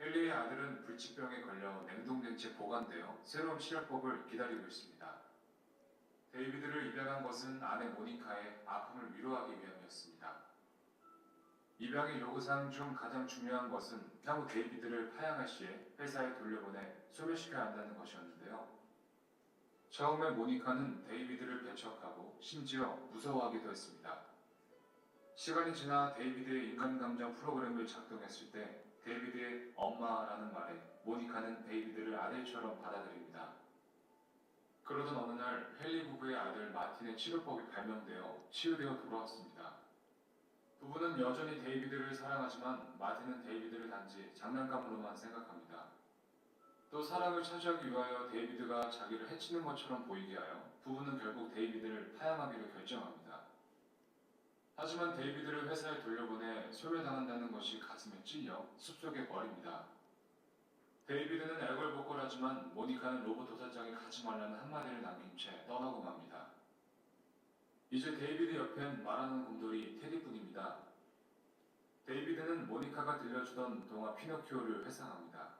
헨리의 아들은 불치병에 걸려 냉동된 채 보관되어 새로운 치료법을 기다리고 있습니다. 데이비드를 입양한 것은 아내 모니카의 아픔을 위로하기 위함이었습니다. 입양의 요구사항 중 가장 중요한 것은 향후 데이비드를 파양할 시에 회사에 돌려보내 소멸시켜야 한다는 것이었는데요. 처음에 모니카는 데이비드를 배척하고 심지어 무서워하기도 했습니다. 시간이 지나 데이비드의 인간감정 프로그램을 작동했을 때 데이비드의 엄마라는 말에 모니카는 데이비드를 아들처럼 받아들입니다. 그러던 어느 날 헨리 부부의 아들 마틴의 치료법이 발명되어 치유되어 돌아왔습니다. 부부는 여전히 데이비드를 사랑하지만 마틴은 데이비드를 단지 장난감으로만 생각합니다. 또 사랑을 차지하기 위하여 데이비드가 자기를 해치는 것처럼 보이게 하여 부부는 결국 데이비드를 파양하기로 결정합니다. 하지만 데이비드를 회사에 돌려보내 소멸당한다는 것이 가슴에 찔려 숲속에 버립니다. 데이비드는 애걸복걸하지만 모니카는 로봇 도살장에 가지 말라는 한마디를 남긴 채 떠나고 맙니다. 이제 데이비드 옆엔 말하는 곰돌이 테디뿐입니다. 데이비드는 모니카가 들려주던 동화 피노키오를 회상합니다.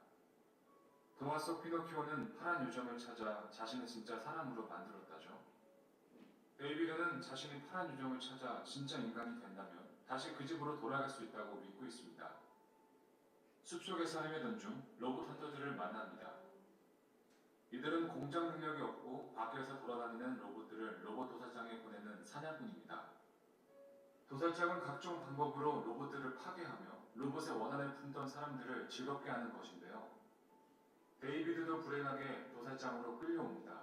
동화 속 피노키오는 파란 요정을 찾아 자신을 진짜 사람으로 만들었다죠. 데이비드는 자신이 파란 요정을 찾아 진짜 인간이 된다면 다시 그 집으로 돌아갈 수 있다고 믿고 있습니다. 숲속에서 헤매던 중 로봇 헌터들을 만납니다. 이들은 공장 능력이 없고 밖에서 돌아다니는 로봇들을 로봇 도살장에 보내는 사냥꾼입니다. 도살장은 각종 방법으로 로봇들을 파괴하며 로봇의 원한을 품던 사람들을 즐겁게 하는 것인데요. 데이비드도 불행하게 도살장으로 끌려옵니다.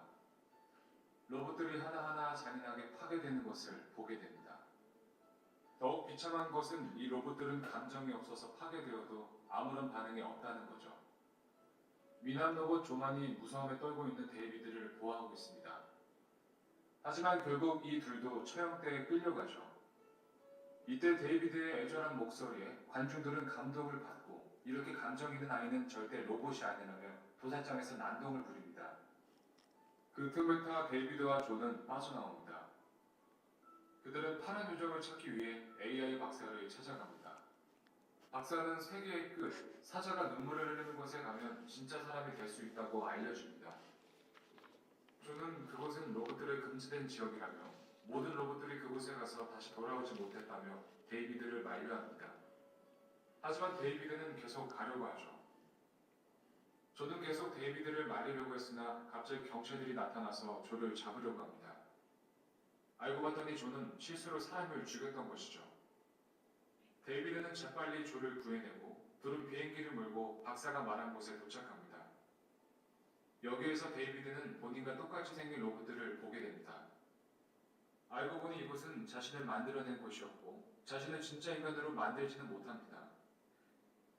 로봇들이 하나하나 잔인하게 파괴되는 것을 보게 됩니다. 더욱 비참한 것은 이 로봇들은 감정이 없어서 파괴되어도 아무런 반응이 없다는 거죠. 미남 로봇 조만이 무서움에 떨고 있는 데이비드를 보호하고 있습니다. 하지만 결국 이 둘도 처형대에 끌려가죠. 이때 데이비드의 애절한 목소리에 관중들은 감동을 받고 이렇게 감정 있는 아이는 절대 로봇이 아니라며 도살장에서 난동을 부립니다. 그 틈을 타 데이비드와 존은 빠져나옵니다. 그들은 파란 요정을 찾기 위해 AI 박사를 찾아갑니다. 박사는 세계의 끝, 사자가 눈물을 흘리는 곳에 가면 진짜 사람이 될 수 있다고 알려줍니다. 존은 그곳은 로봇들의 금지된 지역이라며 모든 로봇들이 그곳에 가서 다시 돌아오지 못했다며 데이비드를 만류합니다. 하지만 데이비드는 계속 가려고 하죠. 존은 계속 데이비드를 말리려고 했으나 갑자기 경찰들이 나타나서 존을 잡으려고 합니다. 알고 봤더니 존은 실수로 사람을 죽였던 것이죠. 데이비드는 재빨리 존을 구해내고 둘은 비행기를 몰고 박사가 말한 곳에 도착합니다. 여기에서 데이비드는 본인과 똑같이 생긴 로봇들을 보게 됩니다. 알고 보니 이곳은 자신을 만들어낸 곳이었고 자신을 진짜 인간으로 만들지는 못합니다.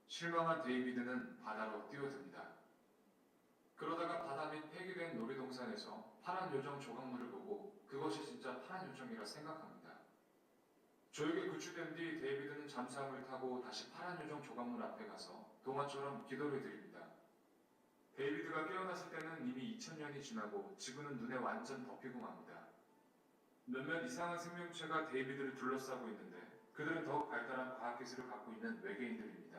실망한 데이비드는 바다로 뛰어듭니다. 그러다가 바다 밑 폐기된 놀이동산에서 파란 요정 조각물을 보고 그것이 진짜 파란 요정이라 생각합니다. 조용히 구출된 뒤 데이비드는 잠수함을 타고 다시 파란 요정 조각물 앞에 가서 동화처럼 기도를 드립니다. 데이비드가 깨어났을 때는 이미 2000년이 지나고 지구는 눈에 완전 덮이고 맙니다. 몇몇 이상한 생명체가 데이비드를 둘러싸고 있는데 그들은 더욱 발달한 과학기술을 갖고 있는 외계인들입니다.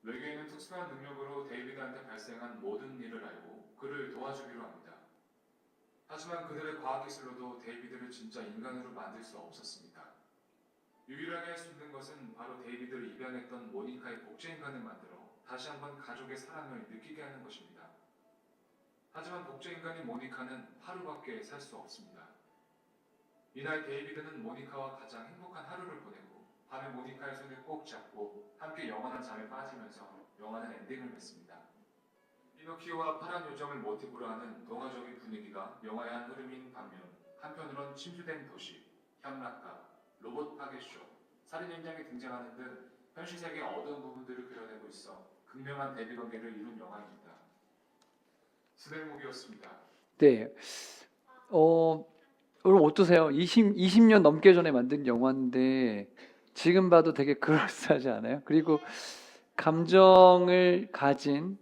외계인은 특수한 능력으로 데이비드한테 발생한 모든 일을 알고 그를 도와주기로 합니다. 하지만 그들의 과학기술로도 데이비드를 진짜 인간으로 만들 수 없었습니다. 유일하게 할 수 있는 것은 바로 데이비드를 입양했던 모니카의 복제인간을 만들어 다시 한번 가족의 사랑을 느끼게 하는 것입니다. 하지만 복제인간인 모니카는 하루밖에 살 수 없습니다. 이날 데이비드는 모니카와 가장 행복한 하루를 보내고 밤에 모니카의 손을 꼭 잡고 함께 영원한 잠에 빠지면서 영화는 엔딩을 맺습니다. 피노키오와 파란 요정을 모티브로 하는 동화적인 분위기가 영화의 한 흐름인 반면 한편으론 침수된 도시, 향락가, 로봇 파괴쇼, 살인 현장에 등장하는 등 현실 세계의 어두운 부분들을 그려내고 있어 극명한 대비 관계를 이룬 영화입니다. 스넬목이었습니다. 네. 여러분 어떠세요? 20년 넘게 전에 만든 영화인데 지금 봐도 되게 그럴싸하지 않아요? 그리고 감정을 가진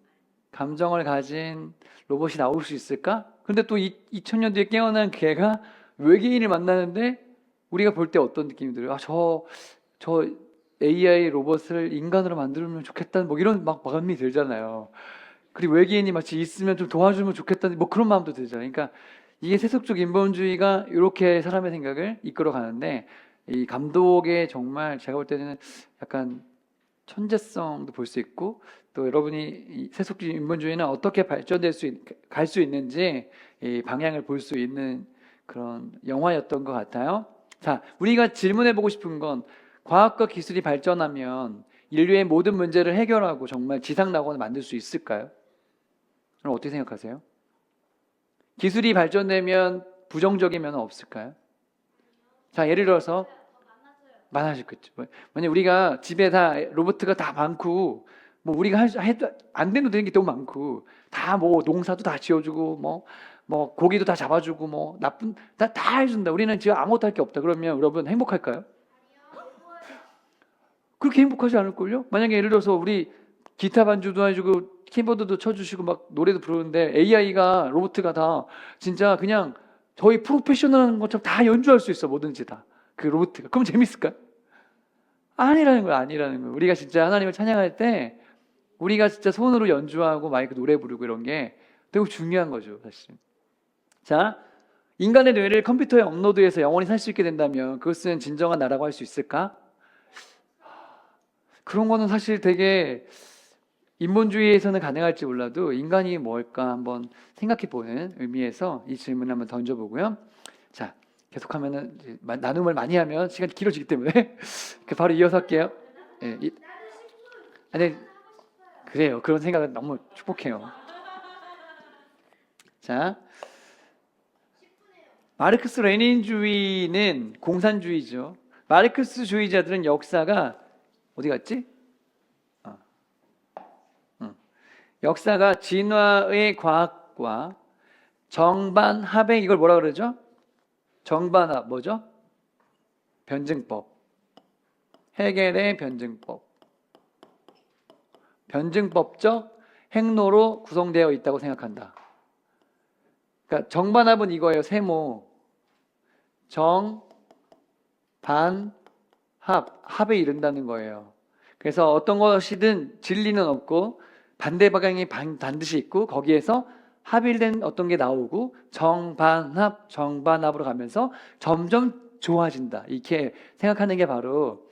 로봇이 나올 수 있을까? 근데 또 2000년도에 깨어난 걔가 외계인을 만나는데 우리가 볼 때 어떤 느낌이 들어요? 저 AI 로봇을 인간으로 만들면 좋겠다, 뭐 이런 막 마음이 들잖아요. 그리고 외계인이 마치 있으면 좀 도와주면 좋겠다는 뭐 그런 마음도 들잖아요. 그러니까 이게 세속적 인본주의가 이렇게 사람의 생각을 이끌어 가는데, 이 감독의 정말 제가 볼 때는 약간 천재성도 볼 수 있고, 또 여러분이 이 세속주의 인본주의는 어떻게 발전될 갈 수 있는지 이 방향을 볼 수 있는 그런 영화였던 것 같아요. 자, 우리가 질문해 보고 싶은 건, 과학과 기술이 발전하면 인류의 모든 문제를 해결하고 정말 지상낙원을 만들 수 있을까요? 여러분 어떻게 생각하세요? 기술이 발전되면 부정적인 면은 없을까요? 자, 예를 들어서 많아지겠죠. 만약 우리가 집에 다 로봇가 다 많고, 뭐 우리가 해도 안 되는 게 너무 많고, 다 뭐 농사도 다 지어주고, 뭐 고기도 다 잡아주고, 뭐 나쁜 다 해준다. 우리는 지금 아무것도 할 게 없다. 그러면 여러분 행복할까요? 그렇게 행복하지 않을걸요? 만약에 예를 들어서 우리 기타 반주도 해주고 키보드도 쳐주시고 막 노래도 부르는데 AI가 로봇가 다 진짜 그냥 저희 프로페셔널한 것처럼 다 연주할 수 있어. 뭐든지 다 그 로봇가. 그럼 재밌을까? 아니라는 거야. 우리가 진짜 하나님을 찬양할 때 우리가 진짜 손으로 연주하고 마이크 노래 부르고 이런 게 되게 중요한 거죠, 사실. 자, 인간의 뇌를 컴퓨터에 업로드해서 영원히 살 수 있게 된다면 그것은 진정한 나라고 할 수 있을까? 그런 거는 사실 되게 인본주의에서는 가능할지 몰라도 인간이 뭘까 한번 생각해 보는 의미에서 이 질문을 한번 던져보고요. 자, 계속하면은 나눔을 많이 하면 시간이 길어지기 때문에 바로 이어서 할게요. 예, 아니, 그래요. 그런 생각은 너무 축복해요. 자, 마르크스 레닌주의는 공산주의죠. 마르크스주의자들은 역사가 어디 갔지? 역사가 진화의 과학과 정반합의, 이걸 뭐라 그러죠? 정반합 뭐죠? 변증법. 해겔의 변증법. 변증법적 행로로 구성되어 있다고 생각한다. 그러니까 정반합은 이거예요. 세모. 정, 반, 합에 이른다는 거예요. 그래서 어떤 것이든 진리는 없고 반대 방향이 반드시 있고, 거기에서 합일된 어떤 게 나오고 정반합으로 가면서 점점 좋아진다. 이렇게 생각하는 게 바로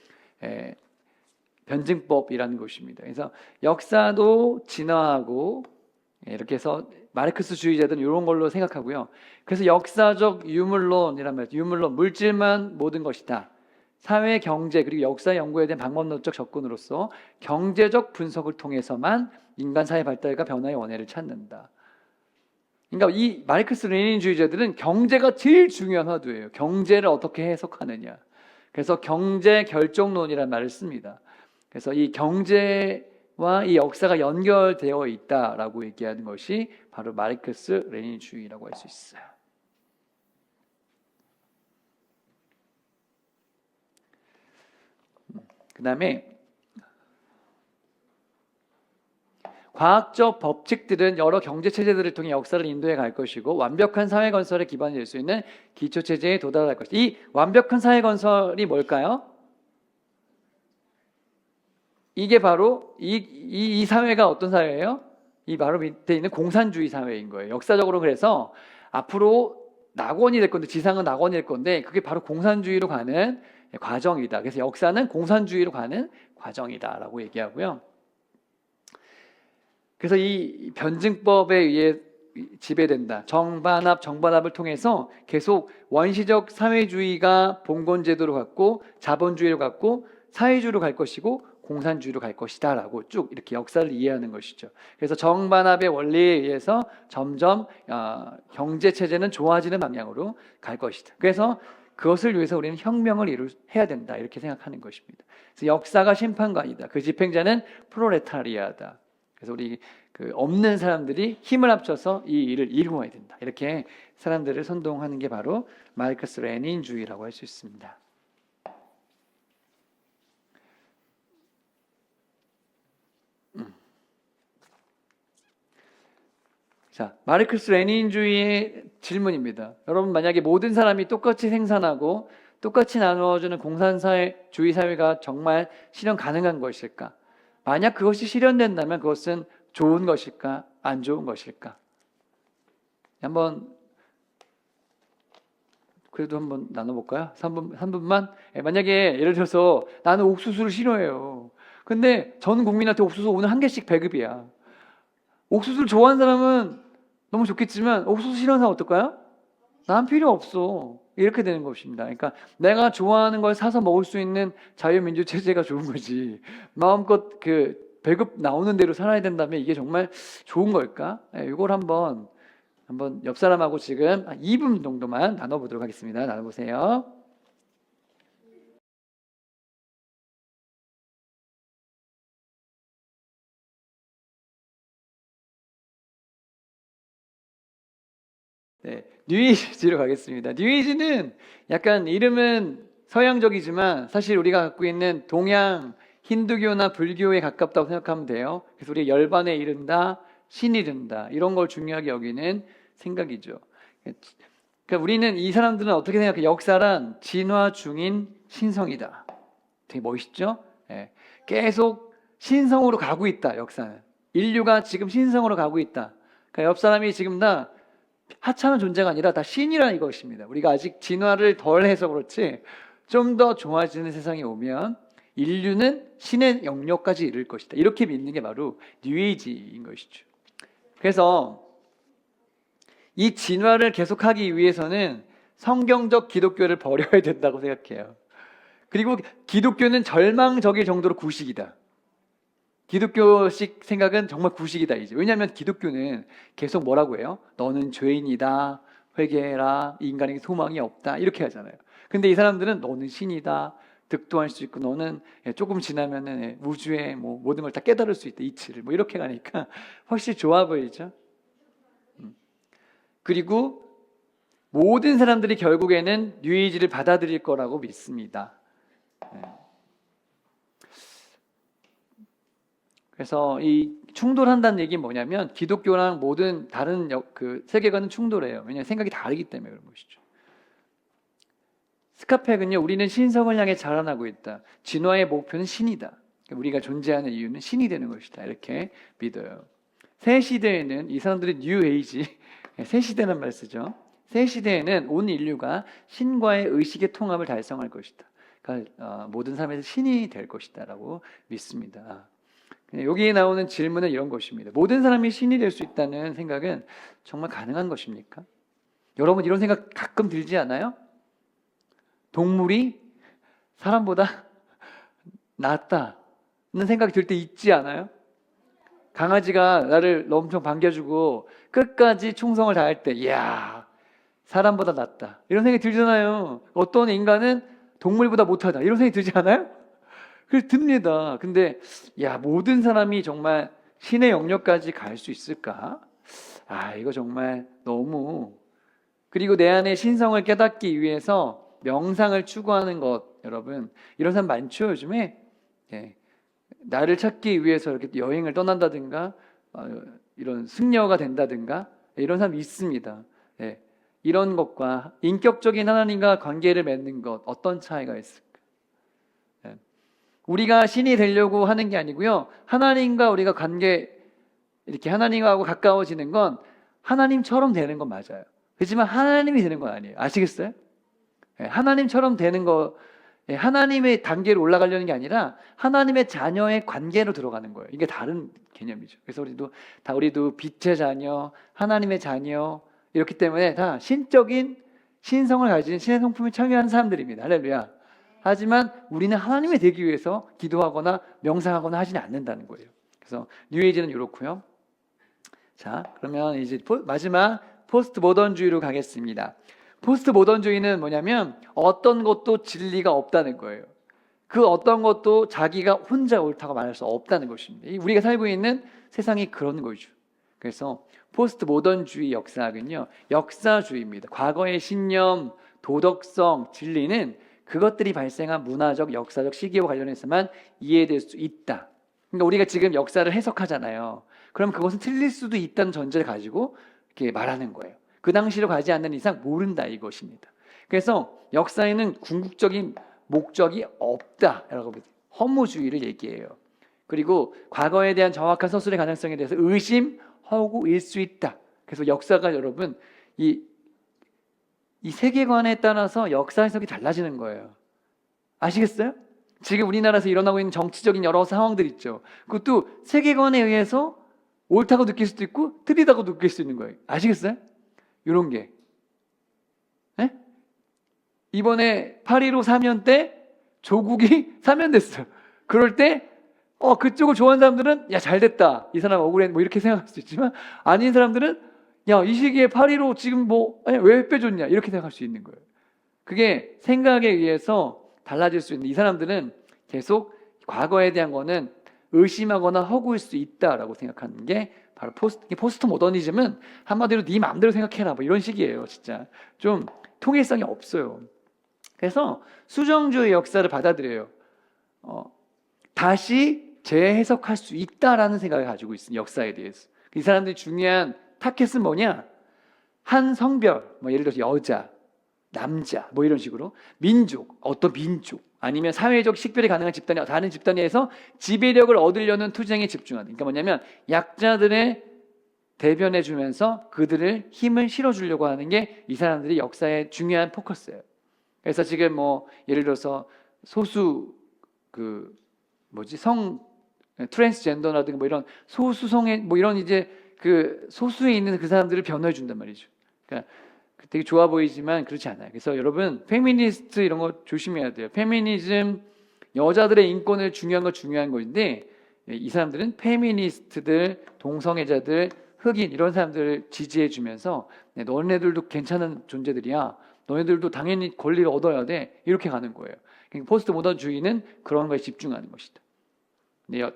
변증법이라는 것입니다. 그래서 역사도 진화하고 이렇게 해서 마르크스주의자들은 이런 걸로 생각하고요. 그래서 역사적 유물론이란 말이죠. 유물론, 물질만 모든 것이다. 사회, 경제, 그리고 역사 연구에 대한 방법론적 접근으로서 경제적 분석을 통해서만 인간 사회 발달과 변화의 원인을 찾는다. 그러니까 이 마르크스 레닌주의자들은 경제가 제일 중요한 화두예요. 경제를 어떻게 해석하느냐. 그래서 경제 결정론이라는 말을 씁니다. 그래서 이 경제와 이 역사가 연결되어 있다라고 얘기하는 것이 바로 마르크스 레닌주의라고 할 수 있어요. 그 다음에 과학적 법칙들은 여러 경제 체제들을 통해 역사를 인도해 갈 것이고 완벽한 사회 건설의 기반이 될 수 있는 기초 체제에 도달할 것이다. 이 완벽한 사회 건설이 뭘까요? 이게 바로 이 사회가 어떤 사회예요? 이 바로 밑에 있는 공산주의 사회인 거예요. 역사적으로 그래서 앞으로 낙원이 될 건데, 지상은 낙원이 될 건데, 그게 바로 공산주의로 가는 과정이다. 그래서 역사는 공산주의로 가는 과정이다라고 얘기하고요. 그래서 이 변증법에 의해 지배된다. 정반합을 통해서 계속 원시적 사회주의가 봉건제도로 갔고, 자본주의로 갔고, 사회주의로 갈 것이고, 공산주의로 갈 것이다 라고 쭉 이렇게 역사를 이해하는 것이죠. 그래서 정반합의 원리에 의해서 점점 경제체제는 좋아지는 방향으로 갈 것이다. 그래서 그것을 위해서 우리는 혁명을 해야 된다 이렇게 생각하는 것입니다. 그래서 역사가 심판관이다. 그 집행자는 프롤레타리아다. 그래서 우리 그 없는 사람들이 힘을 합쳐서 이 일을 이루어야 된다. 이렇게 사람들을 선동하는 게 바로 마르크스 레닌주의라고 할 수 있습니다. 자, 마르크스 레닌주의의 질문입니다. 여러분, 만약에 모든 사람이 똑같이 생산하고 똑같이 나누어주는 공산주의 사회가 정말 실현 가능한 것일까? 만약 그것이 실현된다면 그것은 좋은 것일까? 안 좋은 것일까? 그래도 한번 나눠볼까요? 3분만? 만약에 예를 들어서 나는 옥수수를 싫어해요. 근데 전 국민한테 옥수수 오늘 한 개씩 배급이야. 옥수수를 좋아하는 사람은 너무 좋겠지만 옥수수 싫어하는 사람 어떨까요? 난 필요 없어. 이렇게 되는 것입니다. 그러니까 내가 좋아하는 걸 사서 먹을 수 있는 자유민주 체제가 좋은 거지. 마음껏 그 배급 나오는 대로 살아야 된다면 이게 정말 좋은 걸까? 이걸 한번 옆 사람하고 지금 2분 정도만 나눠보도록 하겠습니다. 나눠보세요. 네, 뉴에이지로 가겠습니다. 뉴에이지는 약간 이름은 서양적이지만 사실 우리가 갖고 있는 동양 힌두교나 불교에 가깝다고 생각하면 돼요. 그래서 우리가 열반에 이른다, 신이 된다 이런 걸 중요하게 여기는 생각이죠. 그러니까 우리는 이 사람들은 어떻게 생각해? 역사란 진화 중인 신성이다. 되게 멋있죠? 네. 계속 신성으로 가고 있다. 역사는 인류가 지금 신성으로 가고 있다. 그러니까 옆 사람이 지금 다 하찮은 존재가 아니라 다 신이라는 이것입니다. 우리가 아직 진화를 덜 해서 그렇지 좀 더 좋아지는 세상이 오면 인류는 신의 영역까지 이를 것이다. 이렇게 믿는 게 바로 뉴에이지인 것이죠. 그래서 이 진화를 계속하기 위해서는 성경적 기독교를 버려야 된다고 생각해요. 그리고 기독교는 절망적일 정도로 구식이다. 기독교식 생각은 정말 구식이다 이제. 왜냐하면 기독교는 계속 뭐라고 해요? 너는 죄인이다, 회개해라, 인간에게 소망이 없다 이렇게 하잖아요. 근데 이 사람들은 너는 신이다, 득도할 수 있고 너는 조금 지나면은 우주의 모든 걸 다 깨달을 수 있다, 이치를 이렇게 가니까 확실히 좋아 보이죠. 그리고 모든 사람들이 결국에는 뉴에이지를 받아들일 거라고 믿습니다. 그래서 이 충돌한다는 얘기는 뭐냐면 기독교랑 모든 다른 그 세계관은 충돌해요. 왜냐하면 생각이 다르기 때문에 그런 것이죠. 스카펙은요, 우리는 신성을 향해 자라나고 있다. 진화의 목표는 신이다. 우리가 존재하는 이유는 신이 되는 것이다. 이렇게 믿어요. 새 시대에는 이 사람들이 뉴에이지, 새 시대란 말 쓰죠. 새 시대에는 온 인류가 신과의 의식의 통합을 달성할 것이다. 그러니까 모든 삶에서 신이 될 것이다라고 믿습니다. 여기에 나오는 질문은 이런 것입니다. 모든 사람이 신이 될 수 있다는 생각은 정말 가능한 것입니까? 여러분 이런 생각 가끔 들지 않아요? 동물이 사람보다 낫다는 생각이 들 때 있지 않아요? 강아지가 나를 엄청 반겨주고 끝까지 충성을 다할 때 이야 사람보다 낫다 이런 생각이 들잖아요. 어떤 인간은 동물보다 못하다 이런 생각이 들지 않아요? 그래서 듭니다. 근데 모든 사람이 정말 신의 영역까지 갈 수 있을까? 이거 정말 너무. 그리고 내 안에 신성을 깨닫기 위해서 명상을 추구하는 것, 여러분 이런 사람 많죠 요즘에. 나를 찾기 위해서 이렇게 여행을 떠난다든가 이런 승려가 된다든가 이런 사람이 있습니다. 예. 이런 것과 인격적인 하나님과 관계를 맺는 것 어떤 차이가 있을까? 예. 우리가 신이 되려고 하는 게 아니고요. 하나님과 우리가 관계 이렇게 하나님하고 가까워지는 건 하나님처럼 되는 건 맞아요. 그렇지만 하나님이 되는 건 아니에요. 아시겠어요? 예. 하나님처럼 되는 거 하나님의 단계로 올라가려는 게 아니라 하나님의 자녀의 관계로 들어가는 거예요. 이게 다른 개념이죠. 그래서 우리도 빛의 자녀, 하나님의 자녀 이렇기 때문에 다 신적인 신성을 가진 신의 성품에 참여하는 사람들입니다. 할렐루야. 하지만 우리는 하나님이 되기 위해서 기도하거나 명상하거나 하지는 않는다는 거예요. 그래서 뉴에이지는 이렇고요. 자, 그러면 이제 마지막 포스트 모던주의로 가겠습니다. 포스트 모던주의는 뭐냐면 어떤 것도 진리가 없다는 거예요. 그 어떤 것도 자기가 혼자 옳다고 말할 수 없다는 것입니다. 우리가 살고 있는 세상이 그런 거죠. 그래서 포스트 모던주의 역사학은요, 역사주의입니다. 과거의 신념, 도덕성, 진리는 그것들이 발생한 문화적, 역사적 시기와 관련해서만 이해될 수 있다. 그러니까 우리가 지금 역사를 해석하잖아요. 그럼 그것은 틀릴 수도 있다는 전제를 가지고 이렇게 말하는 거예요. 그 당시로 가지 않는 이상 모른다 이것입니다. 그래서 역사에는 궁극적인 목적이 없다라고 허무주의를 얘기해요. 그리고 과거에 대한 정확한 서술의 가능성에 대해서 의심허구일 수 있다. 그래서 역사가 여러분 이 세계관에 따라서 역사 해석이 달라지는 거예요. 아시겠어요? 지금 우리나라에서 일어나고 있는 정치적인 여러 상황들 있죠. 그것도 세계관에 의해서 옳다고 느낄 수도 있고 틀리다고 느낄 수 있는 거예요. 아시겠어요? 이런 게. 네? 이번에 8.15 사면 때 조국이 사면됐어요. 그럴 때 그쪽을 좋아하는 사람들은 야 잘됐다. 이 사람 억울해. 뭐 이렇게 생각할 수 있지만 아닌 사람들은 야 이 시기에 8.15 지금 왜 빼줬냐. 이렇게 생각할 수 있는 거예요. 그게 생각에 의해서 달라질 수 있는 이 사람들은 계속 과거에 대한 거는 의심하거나 허구일 수 있다라고 생각하는 게 바로 포스트 모더니즘은 한마디로 네 마음대로 생각해라 뭐 이런 식이에요. 진짜 좀 통일성이 없어요. 그래서 수정주의 역사를 받아들여요. 다시 재해석할 수 있다라는 생각을 가지고 있습니다. 역사에 대해서. 이 사람들이 중요한 타겟은 뭐냐? 한 성별, 뭐 예를 들어서 여자, 남자, 뭐 이런 식으로 민족, 어떤 민족 아니면 사회적 식별이 가능한 집단이 다른 집단에서 지배력을 얻으려는 투쟁에 집중하는. 그러니까 뭐냐면 약자들의 대변해 주면서 그들을 힘을 실어주려고 하는 게 이 사람들이 역사의 중요한 포커스예요. 그래서 지금 뭐 예를 들어서 소수 성 트랜스젠더라든가 뭐 이런 소수성의 뭐 이런 이제 그 소수에 있는 그 사람들을 변호해 준단 말이죠. 그러니까 되게 좋아 보이지만 그렇지 않아요. 그래서 여러분 페미니스트 이런 거 조심해야 돼요. 페미니즘 여자들의 인권을 중요한 건데 이 사람들은 페미니스트들, 동성애자들, 흑인 이런 사람들을 지지해 주면서 너네들도 괜찮은 존재들이야. 너네들도 당연히 권리를 얻어야 돼. 이렇게 가는 거예요. 그러니까 포스트 모던주의는 그런 거에 집중하는 것이다.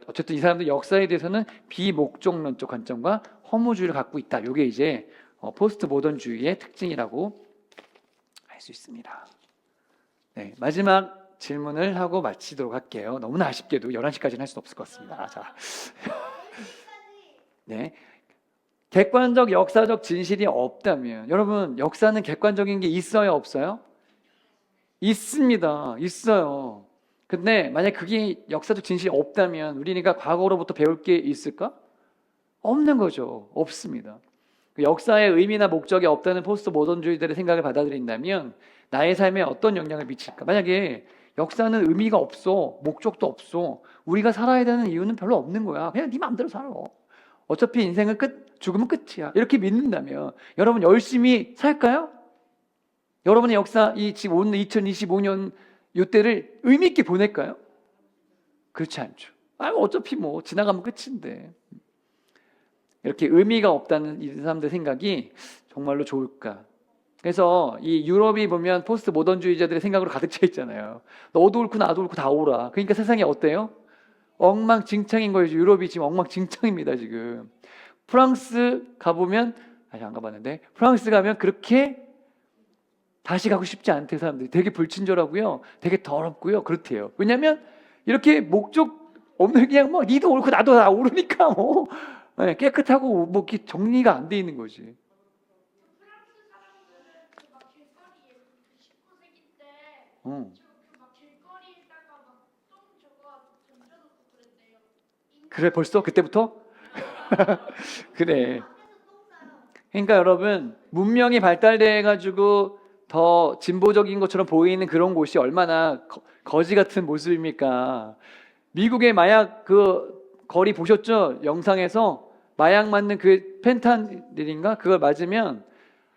어쨌든 이 사람들 역사에 대해서는 비목적론적 관점과 허무주의를 갖고 있다. 이게 이제 포스트 모던주의의 특징이라고 할 수 있습니다. 네, 마지막 질문을 하고 마치도록 할게요. 너무나 아쉽게도 11시까지는 할 수 없을 것 같습니다. 자, 네, 객관적 역사적 진실이 없다면 여러분 역사는 객관적인 게 있어요 없어요? 있습니다. 있어요. 근데 만약 그게 역사적 진실이 없다면 우리가 과거로부터 배울 게 있을까? 없는 거죠. 없습니다. 역사의 의미나 목적이 없다는 포스트 모던주의들의 생각을 받아들인다면 나의 삶에 어떤 영향을 미칠까? 만약에 역사는 의미가 없어, 목적도 없어, 우리가 살아야 되는 이유는 별로 없는 거야. 그냥 네 마음대로 살아. 어차피 인생은 죽으면 끝이야. 이렇게 믿는다면 여러분 열심히 살까요? 여러분의 역사, 지금 오는 2025년 이때를 의미 있게 보낼까요? 그렇지 않죠. 어차피 뭐 지나가면 끝인데. 이렇게 의미가 없다는 이 사람들 생각이 정말로 좋을까? 그래서 이 유럽이 보면 포스트 모던주의자들의 생각으로 가득 차 있잖아요. 너도 옳고 나도 옳고 다 옳아. 그러니까 세상이 어때요? 엉망진창인 거예요. 유럽이 지금 엉망진창입니다. 지금 프랑스 가보면 아직 안 가봤는데 프랑스 가면 그렇게 다시 가고 싶지 않대. 사람들이 되게 불친절하고요, 되게 더럽고요, 그렇대요. 왜냐하면 이렇게 목적 없는 그냥 뭐 니도 옳고 나도 다 옳으니까 뭐 네, 깨끗하고 뭐 이렇게 정리가 안 돼 있는 거지. 프랑스 사람들은 막 길거리에 19세기 때 어. 막 길거리에다가 막똥 저거 던져놓고 그랬대요. 그래 벌써 그때부터? 그래. 앞에서 똥 싸요. 그러니까 여러분 문명이 발달돼 가지고 더 진보적인 것처럼 보이는 그런 곳이 얼마나 거지 같은 모습입니까? 미국의 마약 그 거리 보셨죠? 영상에서 마약 맞는 그 펜타닐인가 그걸 맞으면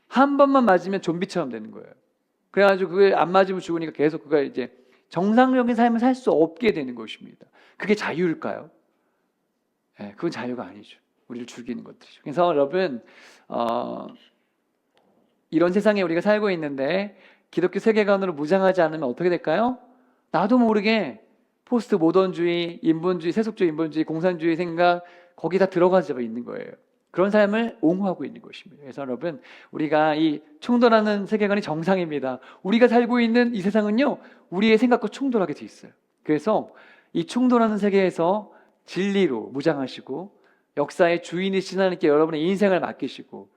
한 번만 맞으면 좀비처럼 되는 거예요. 그래가지고 그걸 안 맞으면 죽으니까 계속 그걸 이제 정상적인 삶을 살 수 없게 되는 것입니다. 그게 자유일까요? 네, 그건 자유가 아니죠. 우리를 죽이는 것들이죠. 그래서 여러분 이런 세상에 우리가 살고 있는데 기독교 세계관으로 무장하지 않으면 어떻게 될까요? 나도 모르게 포스트 모던주의, 인본주의, 세속주의, 인본주의, 공산주의 생각 거기 다 들어가져 있는 거예요. 그런 삶을 옹호하고 있는 것입니다. 그래서 여러분 우리가 이 충돌하는 세계관이 정상입니다. 우리가 살고 있는 이 세상은요 우리의 생각과 충돌하게 돼 있어요. 그래서 이 충돌하는 세계에서 진리로 무장하시고 역사의 주인이신 하나님께 여러분의 인생을 맡기시고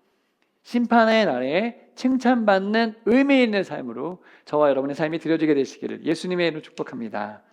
심판의 날에 칭찬받는 의미 있는 삶으로 저와 여러분의 삶이 드려지게 되시기를 예수님의 이름으로 축복합니다.